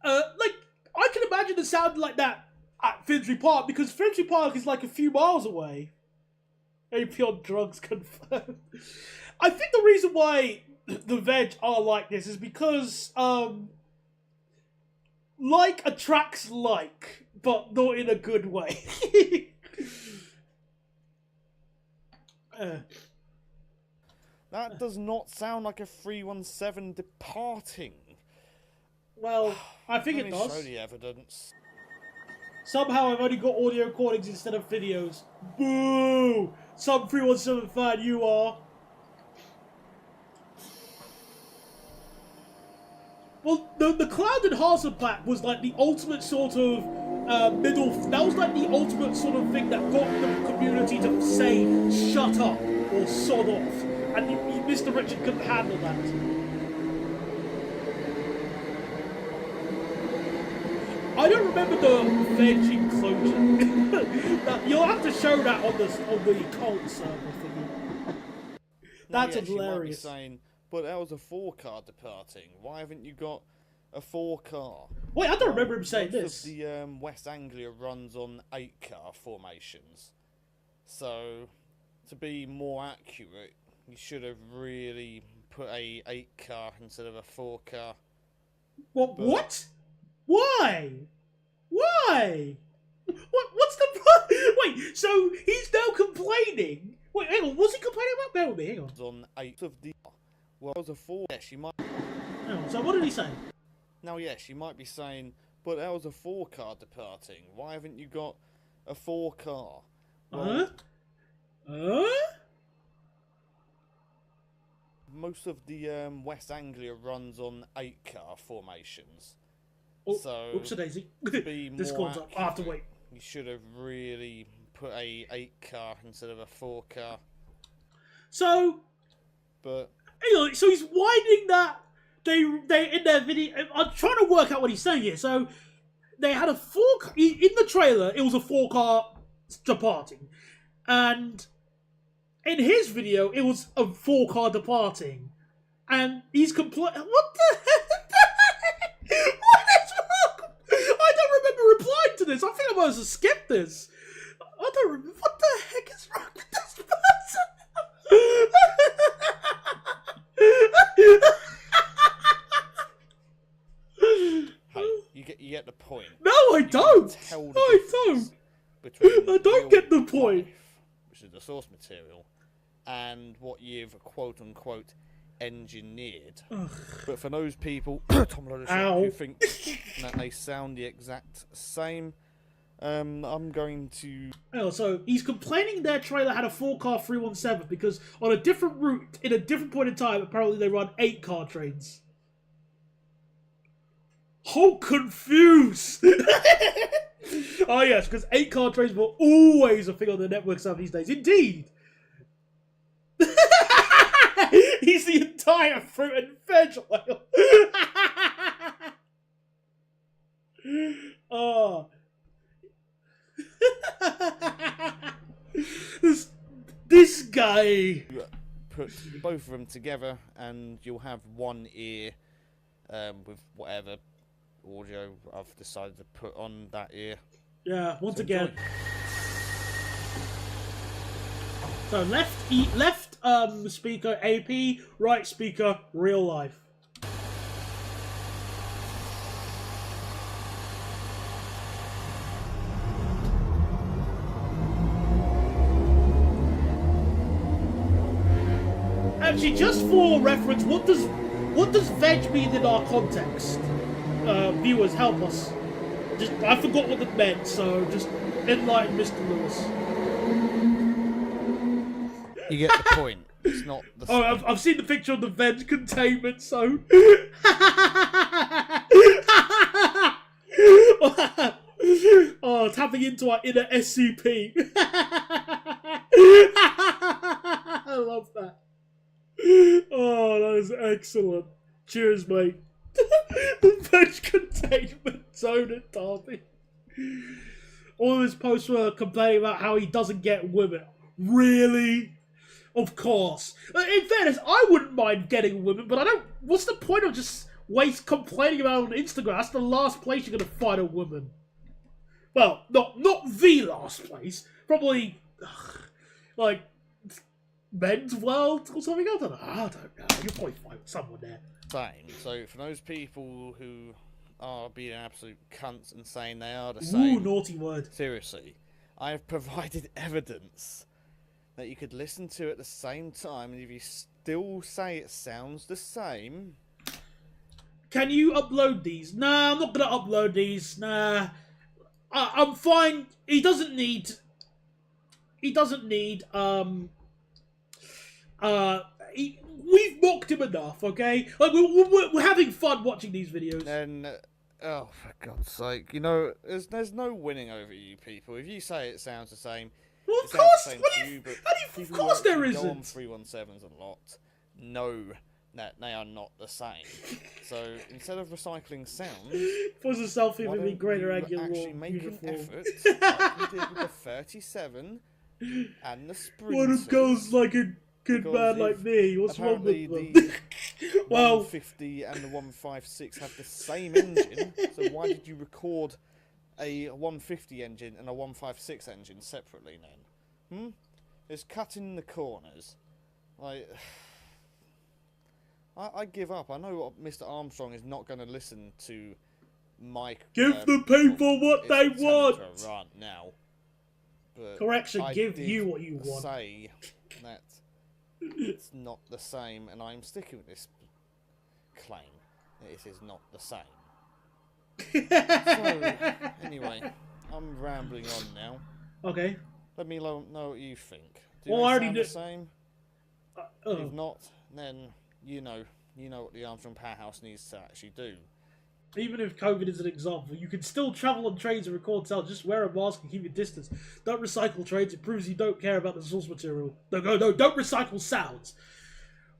Like I can imagine it sounded like that at Finsbury Park because Finsbury Park is like a few miles away. AP on drugs confirmed. I think the reason why the veg are like this is because like attracts like, but not in a good way. That does not sound like a 317 departing. Well, I think Let it me does. show the evidence. Somehow I've only got audio recordings instead of videos. Boo! Some 317 fan you are. Well, the Cloud Enhancer pack was like the ultimate sort of middle. That was like the ultimate sort of thing that got the community to say "shut up" or "sod off," and Mr. Richard couldn't handle that. I don't remember the veg enclosure. You'll have to show that on the cult server thingy. That's yes, hilarious. You might be saying, but that was a 4-car departing. Why haven't you got a 4-car? Wait, I don't remember him saying Most this. of the West Anglia runs on 8-car formations. So, to be more accurate, you should have really put a 8-car instead of a 4-car. What? Why? Why? What's the wait? So he's now complaining. Wait, hang on. What's he complaining about? Bear with me. Hang on. On 8 of the well, it was a 4. Yes, you might. Hang on. So what did he say? Now, yes, you might be saying, but that was a 4-car departing. Why haven't you got a 4-car? Most of the West Anglia runs on 8-car formations. Oh, So, oops, a daisy. to be more Discord's up. I have to wait. You should have really put a 8-car instead of a 4-car. So, But hang on. So he's whining that they in their video. I'm trying to work out what he's saying here. So they had a 4-car in the trailer. It was a 4-car departing, and in his video, it was a 4-car departing, and he's complaining. What the heck? What is wrong? I don't remember replying to this. I think I might as well skip this. I don't remember. What the heck is wrong with this person? get the point. No, I don't. Tell the I difference don't. between I don't get the point. life, which is the source material, and what you've quote unquote engineered. But for those people, Tom Ow. who think that they sound the exact same, I'm going to. Oh, so he's complaining their trailer had a 4-car 317 because on a different route, in a different point in time, apparently they run 8-car trains. Oh, confused! Oh yes, because 8-car trains were always a thing on the network stuff these days. Indeed! He's the entire fruit and veg oil. Oh. This guy. Put both of them together, and you'll have one ear with whatever audio I've decided to put on that ear. Yeah, once So again. enjoy. So left speaker AP, right speaker real life. Actually, just for reference, what does veg mean in our context? Viewers, help us. I forgot what it meant, so just enlighten Mr. Lewis. You get the point. It's not the. Oh, I've seen the picture of the veg containment zone. Oh, tapping into our inner SCP. I love that. Oh, that is excellent. Cheers, mate. The veg containment zone at Derby. All of his posts were complaining about how he doesn't get women. Really? Of course. In fairness, I wouldn't mind getting women, but I don't. What's the point of just complaining about it on Instagram? That's the last place you're gonna find a woman. Well, not the last place. Probably like Men's World or something. I don't know. You'll probably find someone there. Same. So for those people who are being absolute cunts and saying they are the same. Ooh, naughty word. Seriously, I have provided evidence that you could listen to at the same time, and if you still say it sounds the same. Can you upload these? Nah, I'm not gonna upload these. Nah, I'm fine. He doesn't need. We've mocked him enough, okay? Like we're having fun watching these videos. And oh, for God's sake, you know, there's no winning over you people. If you say it sounds the same, Well, it of sounds course, the same what to do you, you, but of people course who there actually go on isn't. 317s a lot know that they are not the same. So instead of recycling sounds, Pose a selfie why with me, don't greater you angular actually make an uniform. effort like you did with the 37 and the sprinters? One of goes like a good Because man like if me. What's wrong apparently with them? the Well, 150 and the 156 have the same engine, so why did you record a 150 engine and a 156 engine separately then? It's cutting the corners. Like, I give up. I know what Mr. Armstrong is not going to listen to my... give the people what they it's want. time to rant now. But Correction, I give did you what you want. say that it's not the same, and I'm sticking with this claim. It is not the same. So, anyway, I'm rambling on now. Okay. Let me know what you think. Do Well, they I already sound knew- the same? If not, then you know what the Armstrong Powerhouse needs to actually do. Even if COVID is an example, you can still travel on trains and record sound. Just wear a mask and keep your distance. Don't recycle trains. It proves you don't care about the source material. No, don't recycle sounds.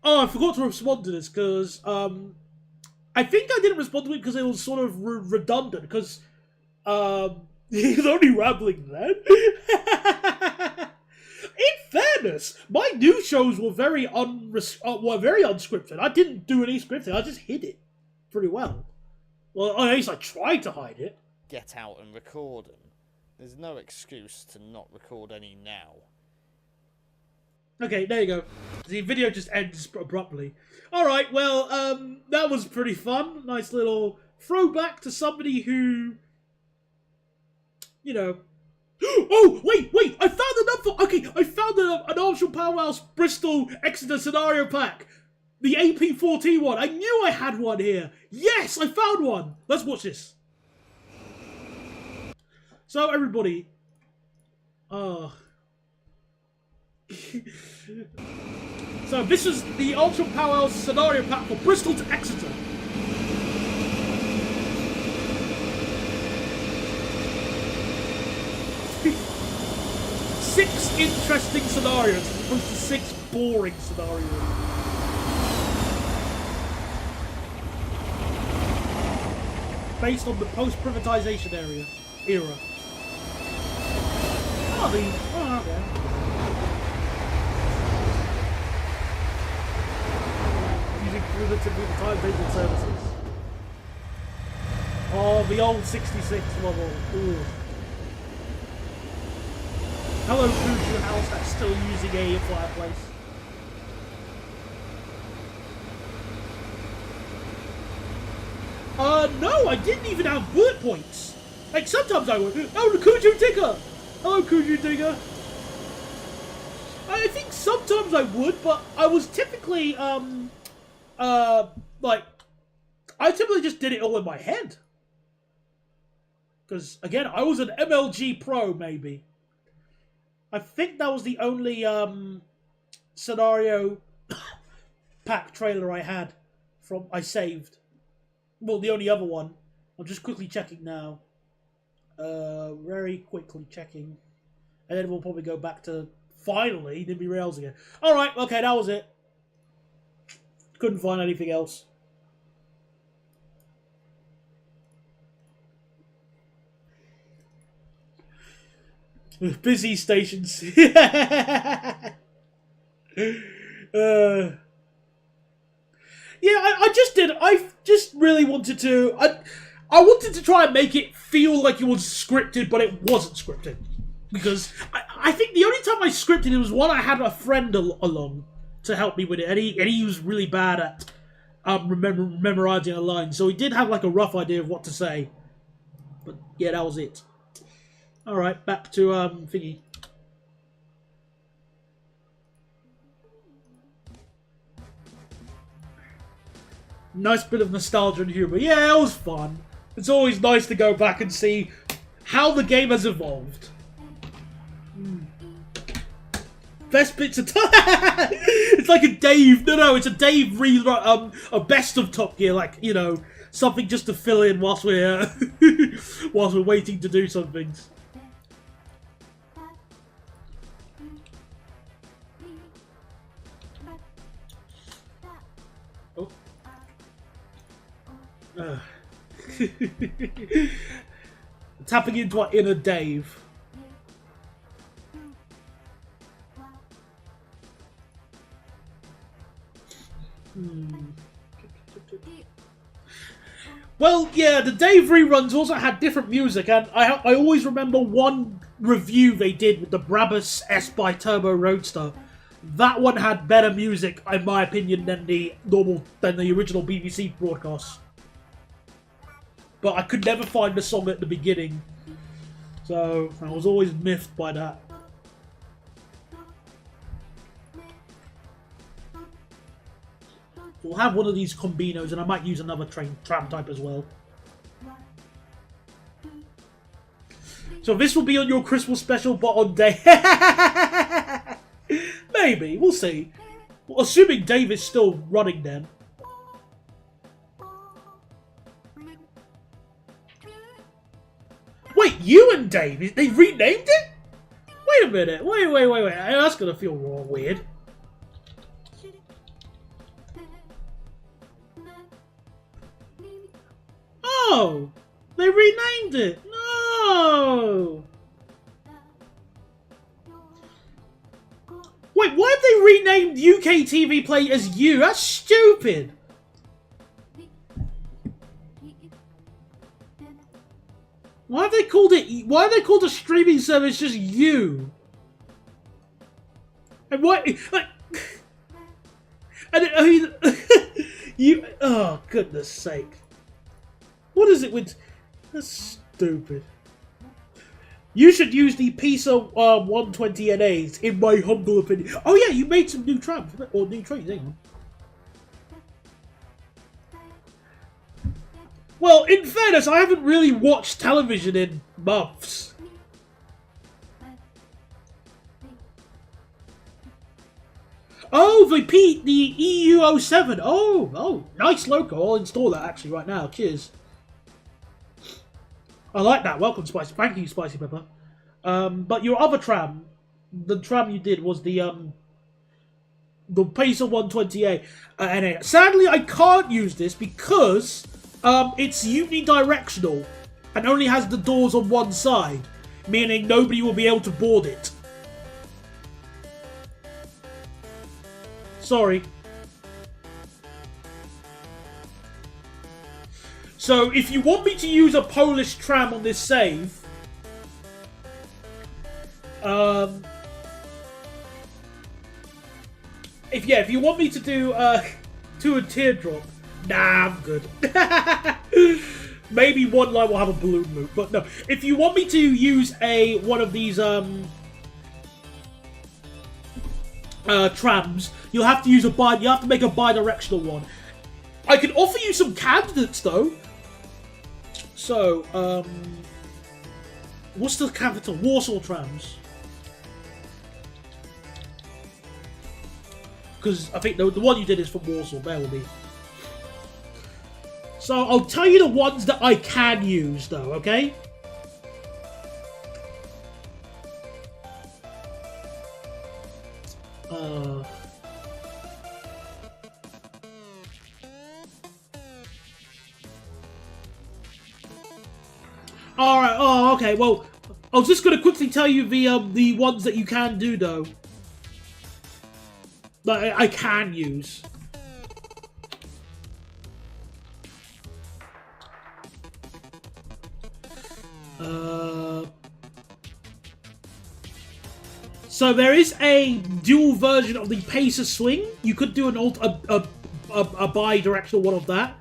Oh, I forgot to respond to this because I think I didn't respond to it because it was sort of redundant because he was only rambling then. In fairness, my news shows were very unscripted. I didn't do any scripting. I just hid it pretty well. Well, at least I tried to hide it. Get out and record them. There's no excuse to not record any now. Okay, there you go. The video just ends abruptly. Alright, well, that was pretty fun. Nice little throwback to somebody who, you know. Oh, wait! I found I found an Armstrong Powerhouse Bristol Exeter scenario pack. The AP14 one. I knew I had one here. Yes, I found one. Let's watch this. So, everybody. So, this is the Armstrong Powerhouse scenario pack for Bristol to Exeter. Six interesting scenarios as opposed to 6 boring scenarios. Based on the post-privatization era. Oh, okay. Using primitively the timetable services. Oh, the old 66 model. Ooh. Hello, Cujo House that's still using a fireplace. No, I didn't even have bullet points. Like, sometimes I would. Oh, the Cujo Digger! Hello, Cujo Digger. I think sometimes I would, but I was typically, like, I typically just did it all in my head. Because, again, I was an MLG Pro, maybe. I think that was the only, scenario pack trailer I had I saved. Well, the only other one. I'm just quickly checking now. Very quickly checking. And then we'll probably go back to, finally, Nimby Rails again. Alright, okay, that was it. Couldn't find anything else. Busy stations. Yeah, I just really wanted to. I wanted to try and make it feel like it was scripted, but it wasn't scripted. Because I think the only time I scripted it was one I had a friend along to help me with it, and he was really bad at memorizing a line, so he did have like a rough idea of what to say. But yeah, that was it. All right, back to thingy. Nice bit of nostalgia and humor. Yeah, it was fun. It's always nice to go back and see how the game has evolved. Best bits of it's like a Dave. No, it's a Dave rerun. A best of Top Gear, like, you know, something just to fill in whilst we're whilst we're waiting to do some things. Oh. Tapping into our inner Dave. Well, yeah, the Dave reruns also had different music, and I always remember one review they did with the Brabus S by Turbo Roadster. That one had better music, in my opinion, than the original BBC broadcast. But I could never find the song at the beginning, so I was always miffed by that. We'll have one of these combinos, and I might use another tram type as well. So this will be on your Christmas special, but on day... Maybe, we'll see. Well, assuming Dave is still running then. Wait, you and Dave? They renamed it? Wait a minute. Wait. That's gonna feel raw weird. Oh! They renamed it! No! Wait, why have they renamed UK TV Play as You? That's stupid! Why have they called it... Why have they called the streaming service just You? And what... Like... And I mean... you... Oh, goodness sake. What is it with... That's stupid. You should use the PISA 120 NAs, in my humble opinion. Oh yeah, you made some new trams, or new trains, hang on. Well, in fairness, I haven't really watched television in months. Oh, the EU07. Oh, nice logo. I'll install that actually right now. Cheers. I like that. Welcome, Spicy. Thank you, Spicy Pepper. But your other tram, the tram you did was the PACER 128. And sadly, I can't use this because it's unidirectional and only has the doors on one side, meaning nobody will be able to board it. Sorry. So, if you want me to use a Polish tram on this save, if you want me to do a teardrop, nah, I'm good. Maybe one line will have a balloon loop, but no. If you want me to use one of these trams, you'll have to use you have to make a bi-directional one. I can offer you some candidates though. So, what's the capital? Warsaw trams. Because I think the one you did is from Warsaw. Bear with me. So I'll tell you the ones that I can use though, okay? Alright, oh, okay, well, I was just going to quickly tell you the ones that you can do, though. That I can use. So there is a dual version of the Pacer Swing. You could do a bi-directional one of that.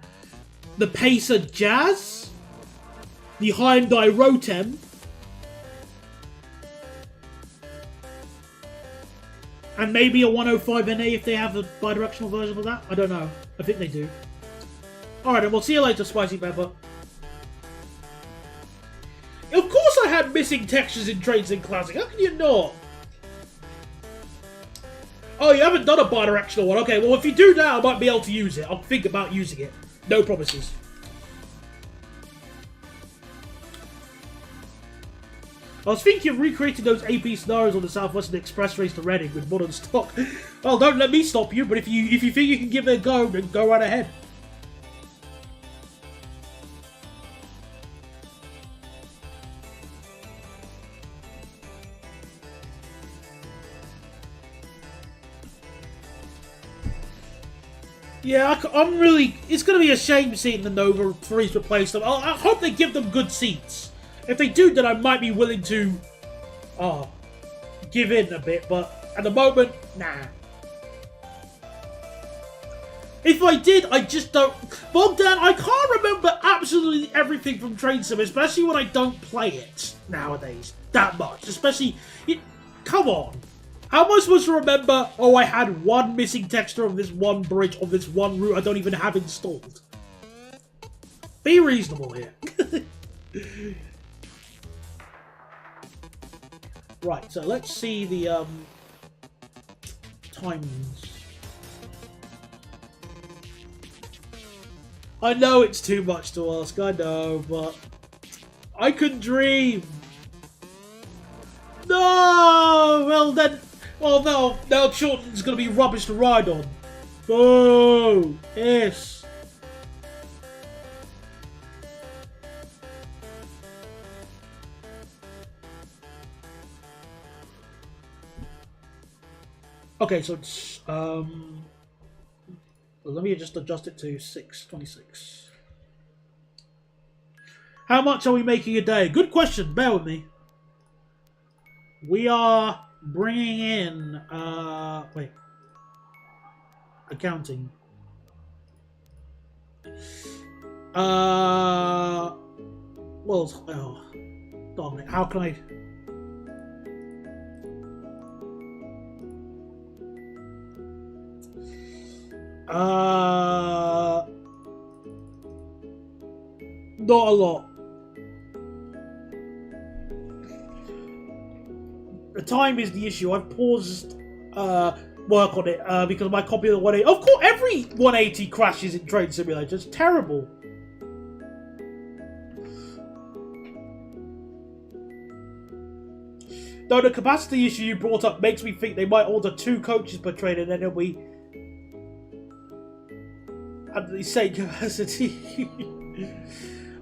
The Pacer Jazz. The Hyundai Rotem. And maybe a 105 NA if they have a bi-directional version of that. I don't know. I think they do. Alright, then we'll see you later, Spicy Pepper. Of course I had missing textures in Trains in Classic. How can you not? Oh, you haven't done a bi-directional one. Okay, well, if you do now, I might be able to use it. I'll think about using it. No promises. I was thinking of recreating those AP scenarios on the Southwestern Express race to Reading with modern stock. Well, don't let me stop you, but if you think you can give it a go, then go right ahead. Yeah, I'm really... It's going to be a shame seeing the Nova 3s replace them. I hope they give them good seats. If they do, then I might be willing to... give in a bit, but at the moment, nah. If I did, I just don't... Bogdan, I can't remember absolutely everything from Train Sim, especially when I don't play it nowadays that much. Especially... Come on. How am I supposed to remember, oh, I had one missing texture of this one bridge, of this one route I don't even have installed? Be reasonable here. Right, so let's see the, timings. I know it's too much to ask, I know, but I could dream. No! Well then... Well, no, now Chilton's going to be rubbish to ride on. Boo! Yes. Okay, so it's, let me just adjust it to 626. How much are we making a day? Good question, bear with me. We are... bringing in, wait, accounting. Well, oh, darn it. How can I? Not a lot. The time is the issue. I've paused work on it because my copy of the 180. Of course, every 180 crashes in Train Simulator. It's terrible. Though the capacity issue you brought up makes me think they might order 2 coaches per train and then it'll be at the same capacity.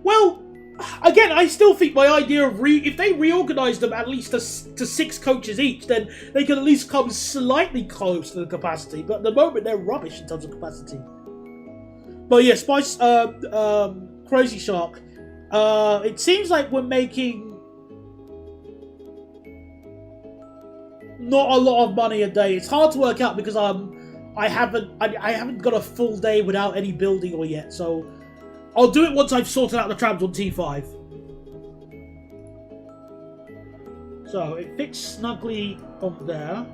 Well, again, I still think my idea of if they reorganise them at least to 6 coaches each, then they can at least come slightly close to the capacity. But at the moment, they're rubbish in terms of capacity. But yeah, Spice, Crazy Shark. It seems like we're making not a lot of money a day. It's hard to work out because I haven't got a full day without any building or yet. So I'll do it once I've sorted out the trams on T5. So it fits snugly on there.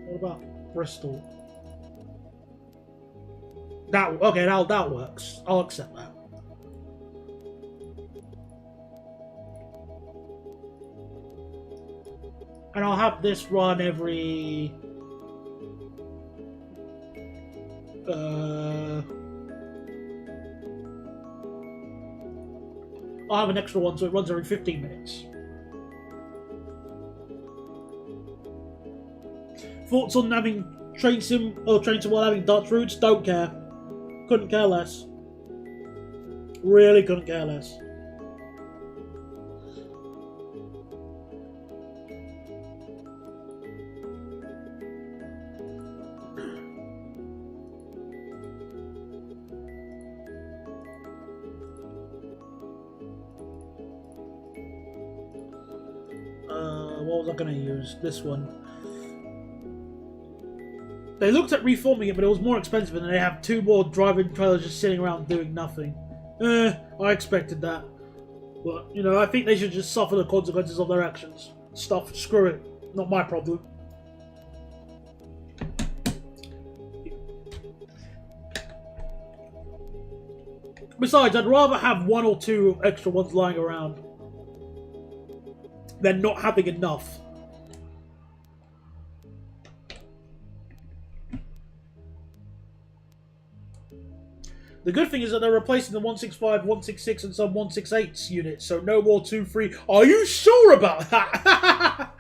What about Bristol? That works. I'll accept that. And I'll have this run every I'll have an extra one so it runs every 15 minutes. Thoughts on having train sim while having Dutch routes? Don't care. Couldn't care less. Really couldn't care less. What was I going to use? This one. They looked at reforming it, but it was more expensive, and they have 2 more driving trailers just sitting around doing nothing. I expected that. But, you know, I think they should just suffer the consequences of their actions. Screw it. Not my problem. Besides, I'd rather have 1 or 2 extra ones lying around than not having enough. The good thing is that they're replacing the 165, 166 and some 168 units, so no more 2-3. Are you sure about that?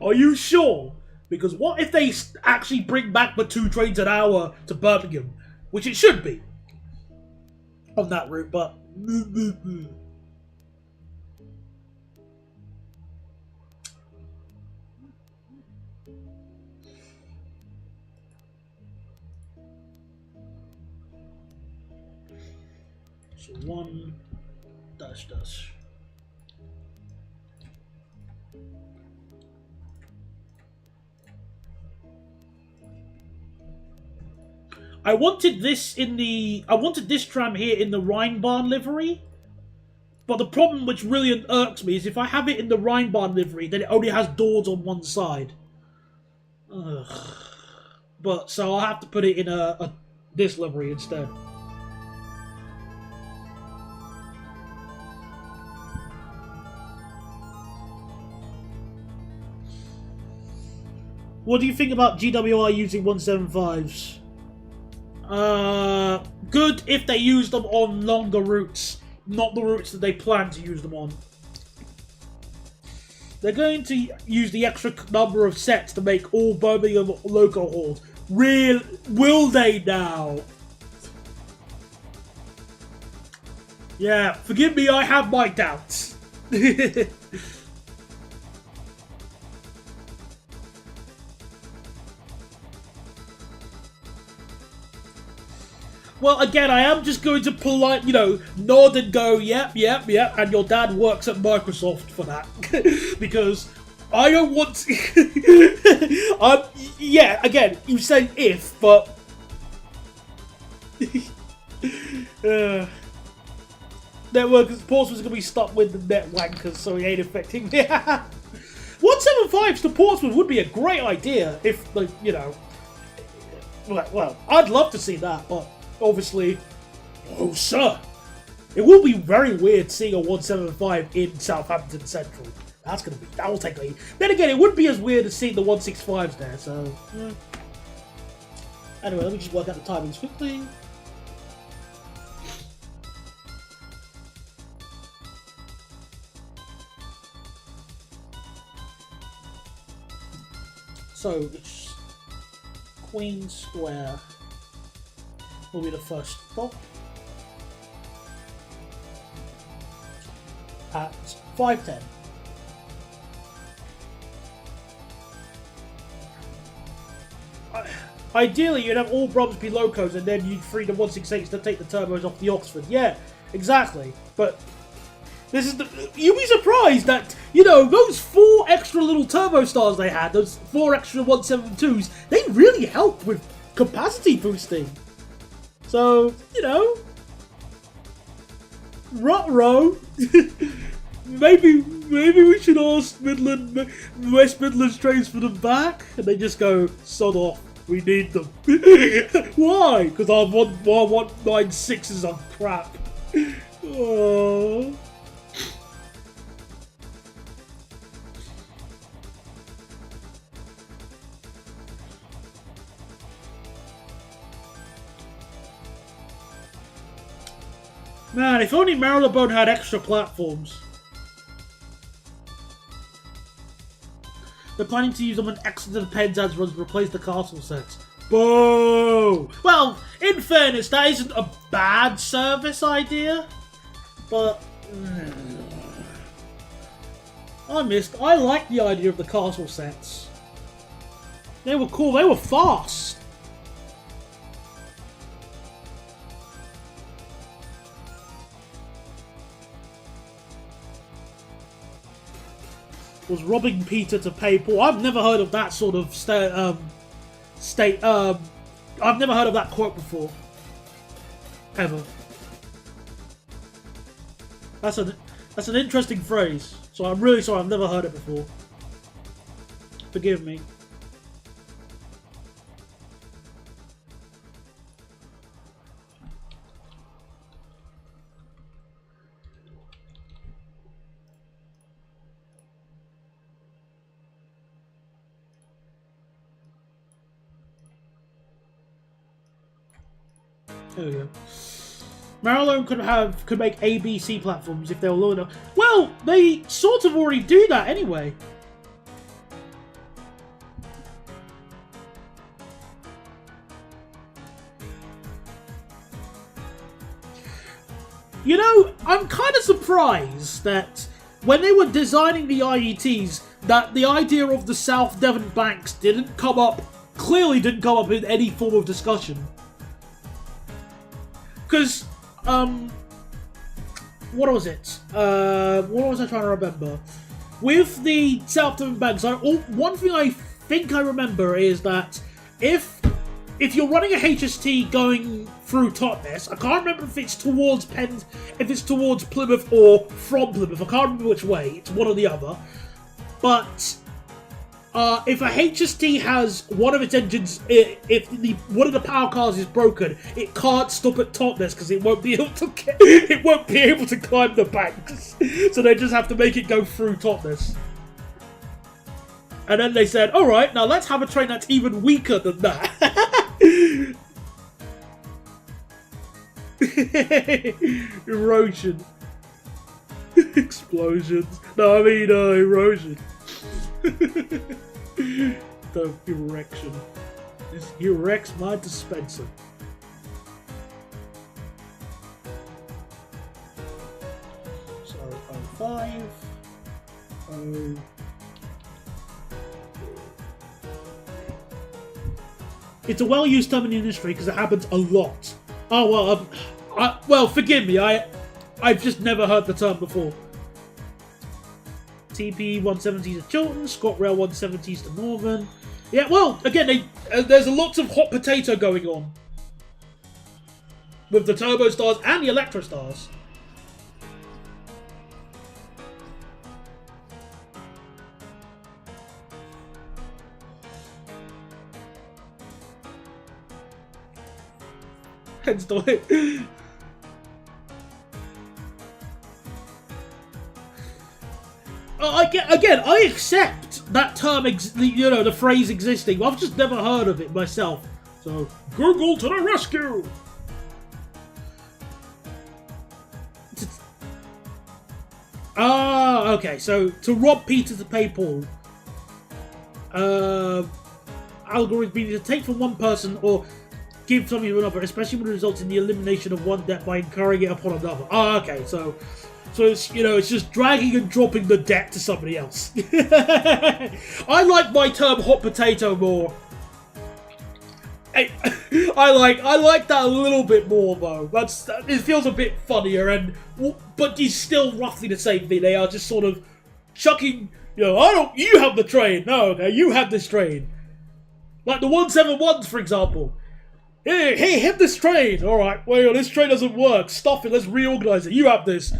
Are you sure? Because what if they actually bring back the 2 trains an hour to Birmingham? Which it should be on that route, but so 1 dash. I wanted this tram here in the Rheinbahn livery. But the problem which really irks me is if I have it in the Rheinbahn livery, then it only has doors on one side. Ugh. But so I'll have to put it in this livery instead. What do you think about GWI using 175s? Good if they use them on longer routes, not the routes that they plan to use them on. They're going to use the extra number of sets to make all Birmingham local hauls. Will they now? Yeah, forgive me, I have my doubts. Well, again, I am just going to nod and go, yep, and your dad works at Microsoft for that. Because I don't want to... yeah, again, you say if, but... Network Portsmouth's gonna be stuck with the net wankers, so he ain't affecting me. 175s to Portsmouth would be a great idea if, like, you know. Well, I'd love to see that, but obviously, oh sir, it will be very weird seeing a 175 in Southampton Central. That will take a. Then again, it wouldn't be as weird as seeing the 165s there. So, anyway, let me just work out the timings quickly. So it's Queen Square will be the first stop at 5:10. Ideally, you'd have all Bromsby locos and then you'd free the 168s to take the turbos off the Oxford. Yeah, exactly. But this is you'd be surprised that, you know, those 4 extra little turbo stars they had, those 4 extra 172s, they really helped with capacity boosting. So, you know, ruh-roh. Maybe we should ask West Midlands trains for them back, and they just go, sod off. We need them. Why? Because our 196s are crap. Oh. Man, if only Marylebone had extra platforms. They're planning to use them on Exeter Penzance runs to replace the castle sets. Boo! Well, in fairness, that isn't a bad service idea, but I like the idea of the castle sets. They were cool, they were fast. Was robbing Peter to pay Paul. I've never heard of that sort of I've never heard of that quote before. Ever. That's an interesting phrase. So I'm really sorry, I've never heard it before. Forgive me. There we go. Marylebone could make ABC platforms if they were low enough. Well, they sort of already do that anyway. You know, I'm kind of surprised that when they were designing the IETs, that the idea of the South Devon banks clearly didn't come up in any form of discussion. Because, what was it? What was I trying to remember? With the South Devon banks, one thing I think I remember is that if you're running a HST going through Totnes, I can't remember if it's towards Plymouth or from Plymouth. I can't remember which way. It's one or the other. But if a HST has one of its engines, if one of the power cars is broken, it can't stop at Totnes because it won't be able to climb the banks. So they just have to make it go through Totnes. And then they said, all right, now let's have a train that's even weaker than that. Erosion. Explosions. No, I mean erosion. The erection. This erects my dispenser. So 05. It's a well-used term in the industry because it happens a lot. Oh well, well, forgive me. I've just never heard the term before. TP 170s to Chiltern, ScotRail 170s to Northern. Yeah, well, again, there's a lot of hot potato going on. with the Turbo Stars and the Electro Stars. Hence the way. Again, I accept that term, the phrase existing. I've just never heard of it myself. So, Google to the rescue! Ah, okay. So, to rob Peter to pay Paul. Algorithm being to take from one person or give something to another, especially when it results in the elimination of one debt by incurring it upon another. Ah, okay. So it's, it's just dragging and dropping the debt to somebody else. I like my term hot potato more. I like that a little bit more though. It feels a bit funnier, but it's still roughly the same thing. They are just sort of chucking. You have the train. No, okay, you have this train. Like the 171s, for example. Hey, hit this train! Alright, well, this train doesn't work. Stop it, let's reorganize it. You have this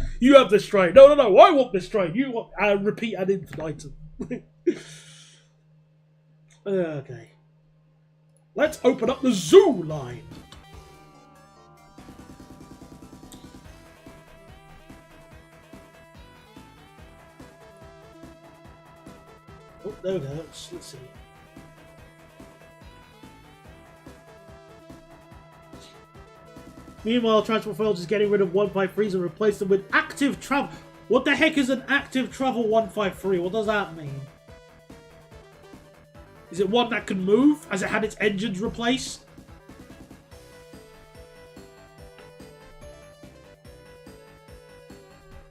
train. No, I want this train. You want... repeat ad infinitum. Okay. Let's open up the zoo line. Oh, there we go. Let's see. Meanwhile, Transport Fails is getting rid of 153s and replace them with active travel. What the heck is an active travel 153? What does that mean? Is it one that can move, as it had its engines replaced?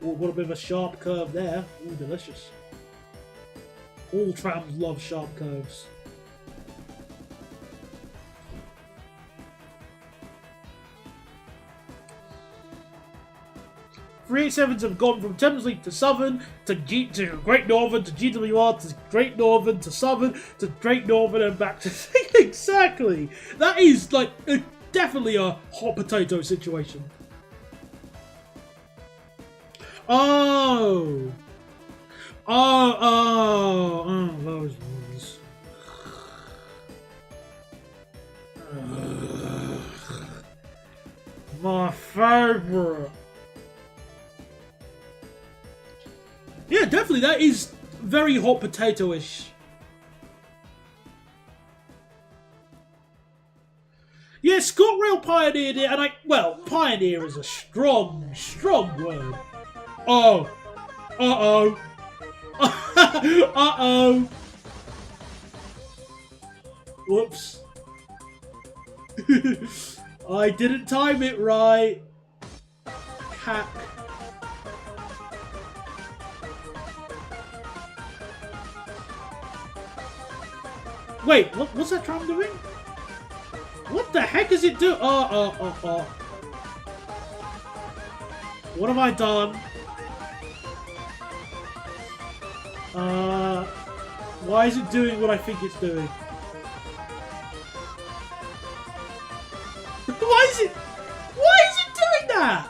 Oh, got a bit of a sharp curve there. Ooh, delicious. All trams love sharp curves. .387s have gone from Thameslink to Southern to Great Northern to GWR to Great Northern to Southern to Great Northern and back to... Exactly! That is, like, definitely a hot potato situation. Oh, those ones. My favourite. Yeah, definitely, that is very hot potato-ish. Yeah, ScotRail pioneered it, and pioneer is a strong word. Oh. Uh-oh. Uh-oh. Whoops. I didn't time it right. Hack. Wait, what's that tram doing? What the heck is it doing? Oh. What have I done? Why is it doing what I think it's doing? Why is it doing that?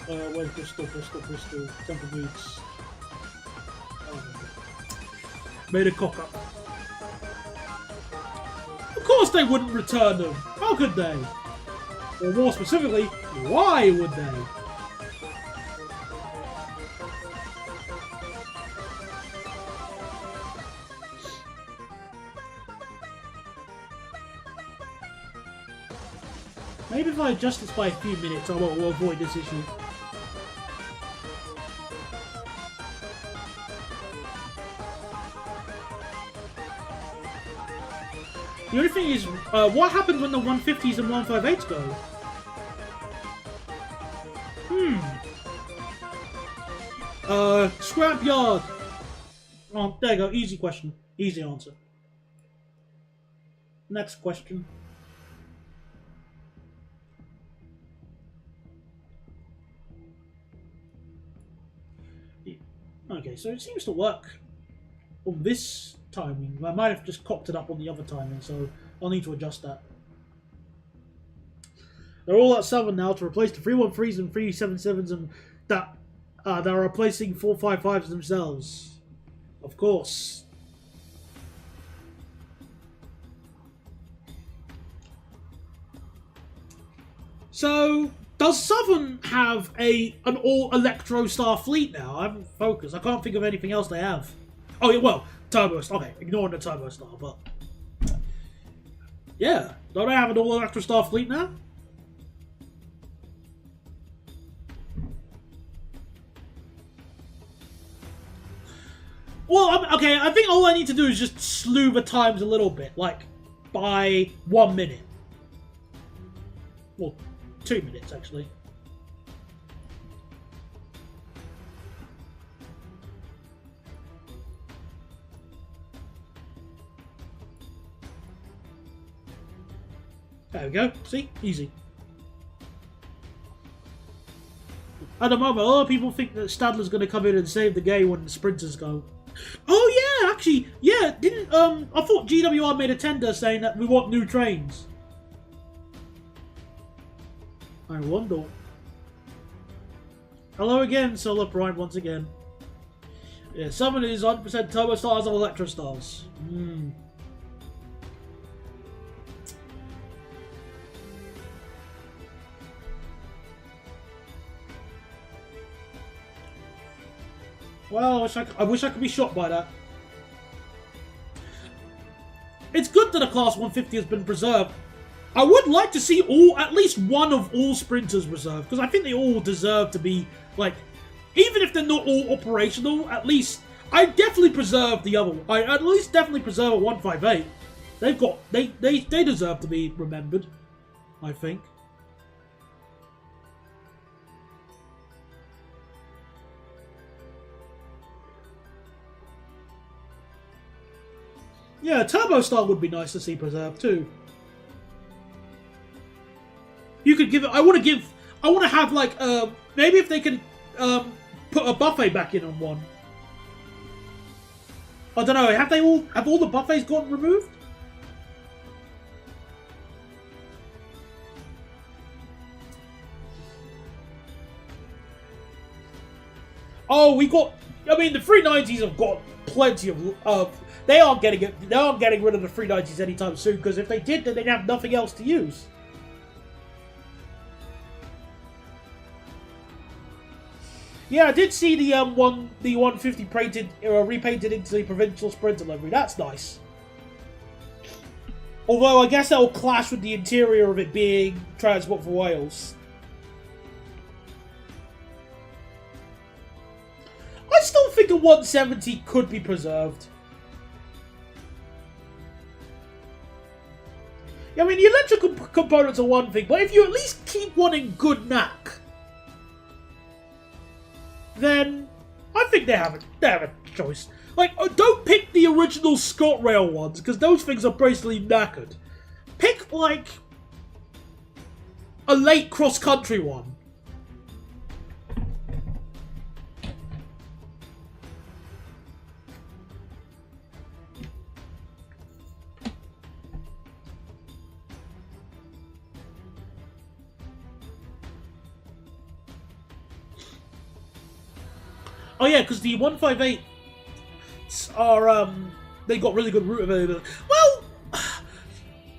Where's Bristol? Temple Meads. Made a cock up. Of course they wouldn't return them. How could they? Or more specifically, why would they? Maybe if I adjust this by a few minutes, I will avoid this issue. The only thing is, what happens when the 150s and 158s go? Scrapyard. Oh, there you go. Easy question. Easy answer. Next question. Okay, so it seems to work on this timing. I might have just cocked it up on the other timing, so I'll need to adjust that. They're all at 7 now to replace the 313s and 377s, and that they're replacing 455s themselves. Of course. So, does Southern have an all Electro Star fleet now? I haven't focused. I can't think of anything else they have. Oh, yeah, well, Turbo Star. Okay, ignoring the Turbo Star, but. Yeah, don't they have an all Electro Star fleet now? Well, okay, I think all I need to do is just slew the times a little bit, like, by 1 minute. Well, 2 minutes, actually. There we go. See? Easy. At the moment, a lot of people think that Stadler's going to come in and save the game when the sprinters go. Oh yeah, actually, yeah, didn't, I thought GWR made a tender saying that we want new trains. I wonder. Hello again, Solar Prime, once again. Yeah, Summon is 100% Turbo Stars or Electro Stars. Well, I wish I could be shot by that. It's good that a Class 150 has been preserved. I would like to see at least one of all sprinters reserved, because I think they all deserve to be, like, even if they're not all operational, at least I definitely preserve the other one. I at least definitely preserve a 158. They deserve to be remembered, I think. Yeah, Turbo Star would be nice to see preserved too. You could give it. I want to have like maybe if they can put a buffet back in on one. I don't know. Have all the buffets gotten removed? Oh, we got. I mean, the 390s have got plenty of. They aren't getting it. They aren't getting rid of the 390s anytime soon. Because if they did, then they'd have nothing else to use. Yeah, I did see the 150 painted, repainted into the provincial Sprinter livery. That's nice. Although I guess that will clash with the interior of it being Transport for Wales. I still think a 170 could be preserved. I mean, the electrical components are one thing, but if you at least keep one in good knack, then I think they have a choice. Like, don't pick the original ScotRail ones, because those things are basically knackered. Pick, like, a late cross-country one. Oh yeah, because the 158 are, they got really good route availability. Well,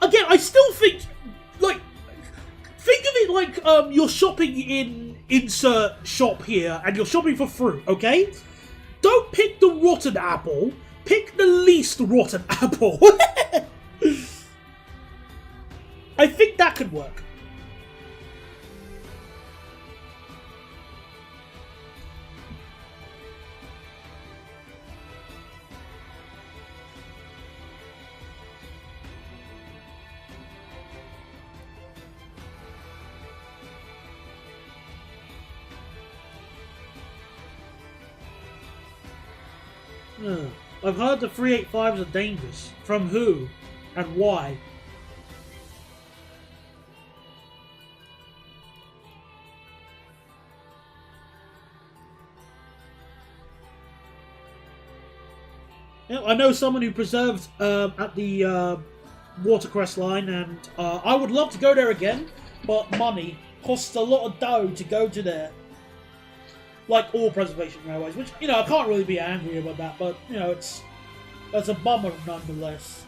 again, I still think, like, think of it like you're shopping in insert shop here, and you're shopping for fruit, okay? Don't pick the rotten apple, pick the least rotten apple. I think that could work. I've heard the 385s are dangerous. From who? And why? I know someone who preserved at the Watercress line, and I would love to go there again, but money costs a lot of dough to go to there. Like all preservation railways, which, you know, I can't really be angry about that, but, you know, it's a bummer nonetheless.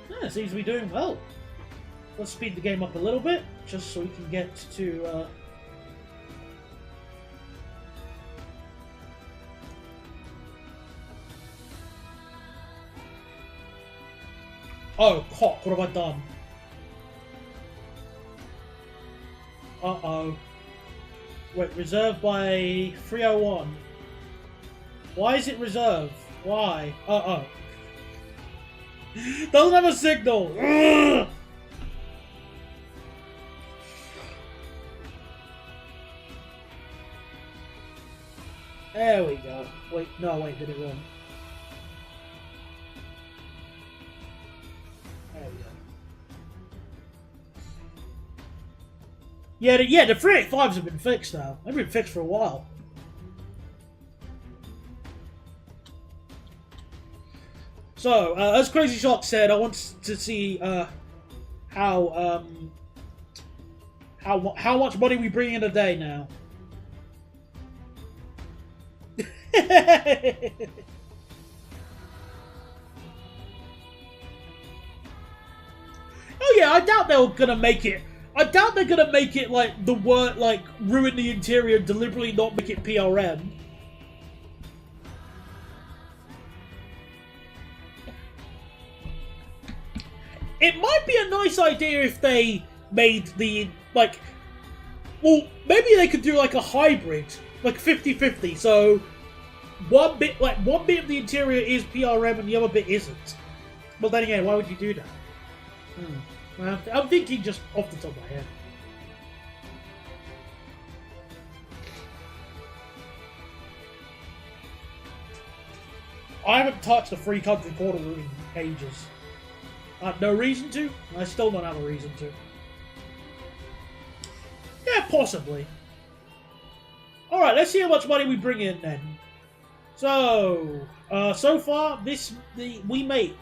Yeah, it seems to be doing well. Let's speed the game up a little bit, just so we can get to... Oh, cock, what have I done? Uh-oh. Wait, reserved by 301. Why is it reserved? Why? Uh-oh. Doesn't have a signal! Ugh! There we go. Wait, no, wait, did it wrong. There we go. Yeah, the 385s have been fixed now. They've been fixed for a while. So, as Crazy Shark said, I want to see how much money we bring in a day now. Oh yeah, I doubt they're gonna make it. I doubt they're gonna make it like the word, like ruin the interior, deliberately not make it PRM. It might be a nice idea if they made the, like, well, maybe they could do like a hybrid, like 50-50, so one bit of the interior is PRM and the other bit isn't. But then again, why would you do that? Well, I'm thinking just off the top of my head. I haven't touched the free country quarter route in ages. I have no reason to. I still don't have a reason to. Yeah, possibly. Alright, let's see how much money we bring in then. So, so far, we make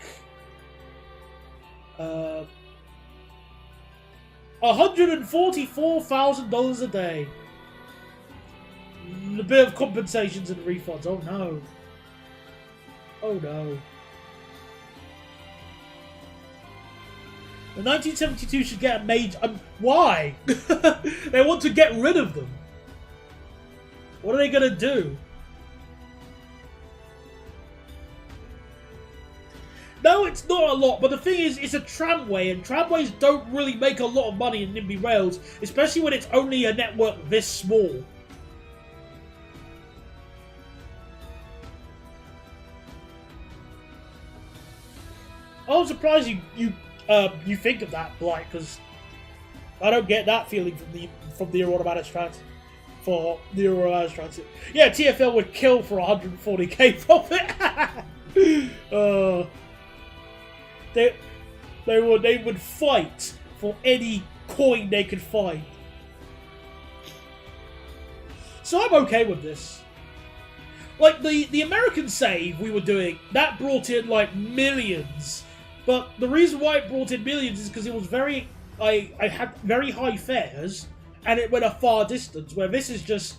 $144,000 a day. A bit of compensations and refunds. Oh no. Oh no. The 1972 should get a major... why? They want to get rid of them. What are they going to do? No, it's not a lot, but the thing is, it's a tramway, and tramways don't really make a lot of money in Nimby Rails, especially when it's only a network this small. I'm surprised you think of that, Blight, because I don't get that feeling from the automatic transit. For the automatic transit, yeah, TFL would kill for 140k profit. They would fight for any coin they could find. So I'm okay with this. Like the American save we were doing, that brought in like millions. But the reason why it brought in millions is because it was I had very high fares, and it went a far distance, where this is just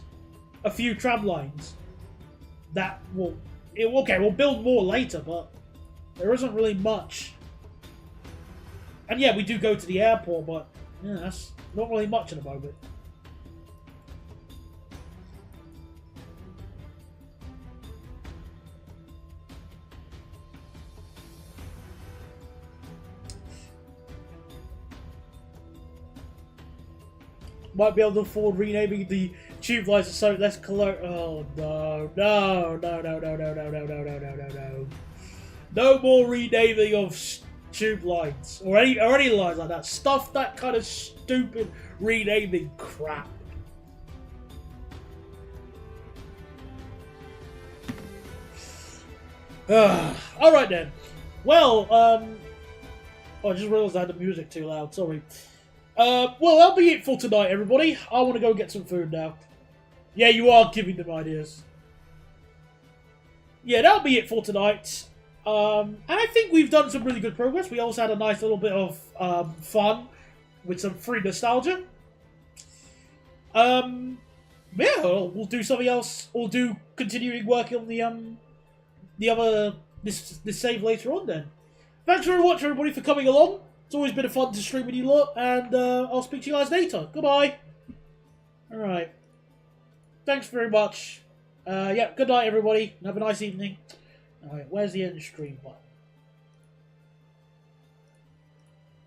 a few tram lines. That we'll build more later, but there isn't really much. And yeah, we do go to the airport, but yeah, that's not really much at the moment. Might be able to afford renaming the tube lines to something less color. Oh no, no, no, no, no, no, no, no, no, no, no, no, no. No more renaming of tube lines or any lines like that. Stuff that kind of stupid renaming crap. Alright then. Well, I just realised I had the music too loud, sorry. Well, that'll be it for tonight, everybody. I want to go get some food now. Yeah, you are giving them ideas. Yeah, that'll be it for tonight. And I think we've done some really good progress. We also had a nice little bit of fun with some free nostalgia. Yeah, we'll do something else. We'll do continuing working on this save later on then. Thanks very much, everybody, for coming along. It's always been a fun to stream with you lot, and I'll speak to you guys later. Goodbye. Alright. Thanks very much. Yeah, good night, everybody. Have a nice evening. Alright, where's the end stream button?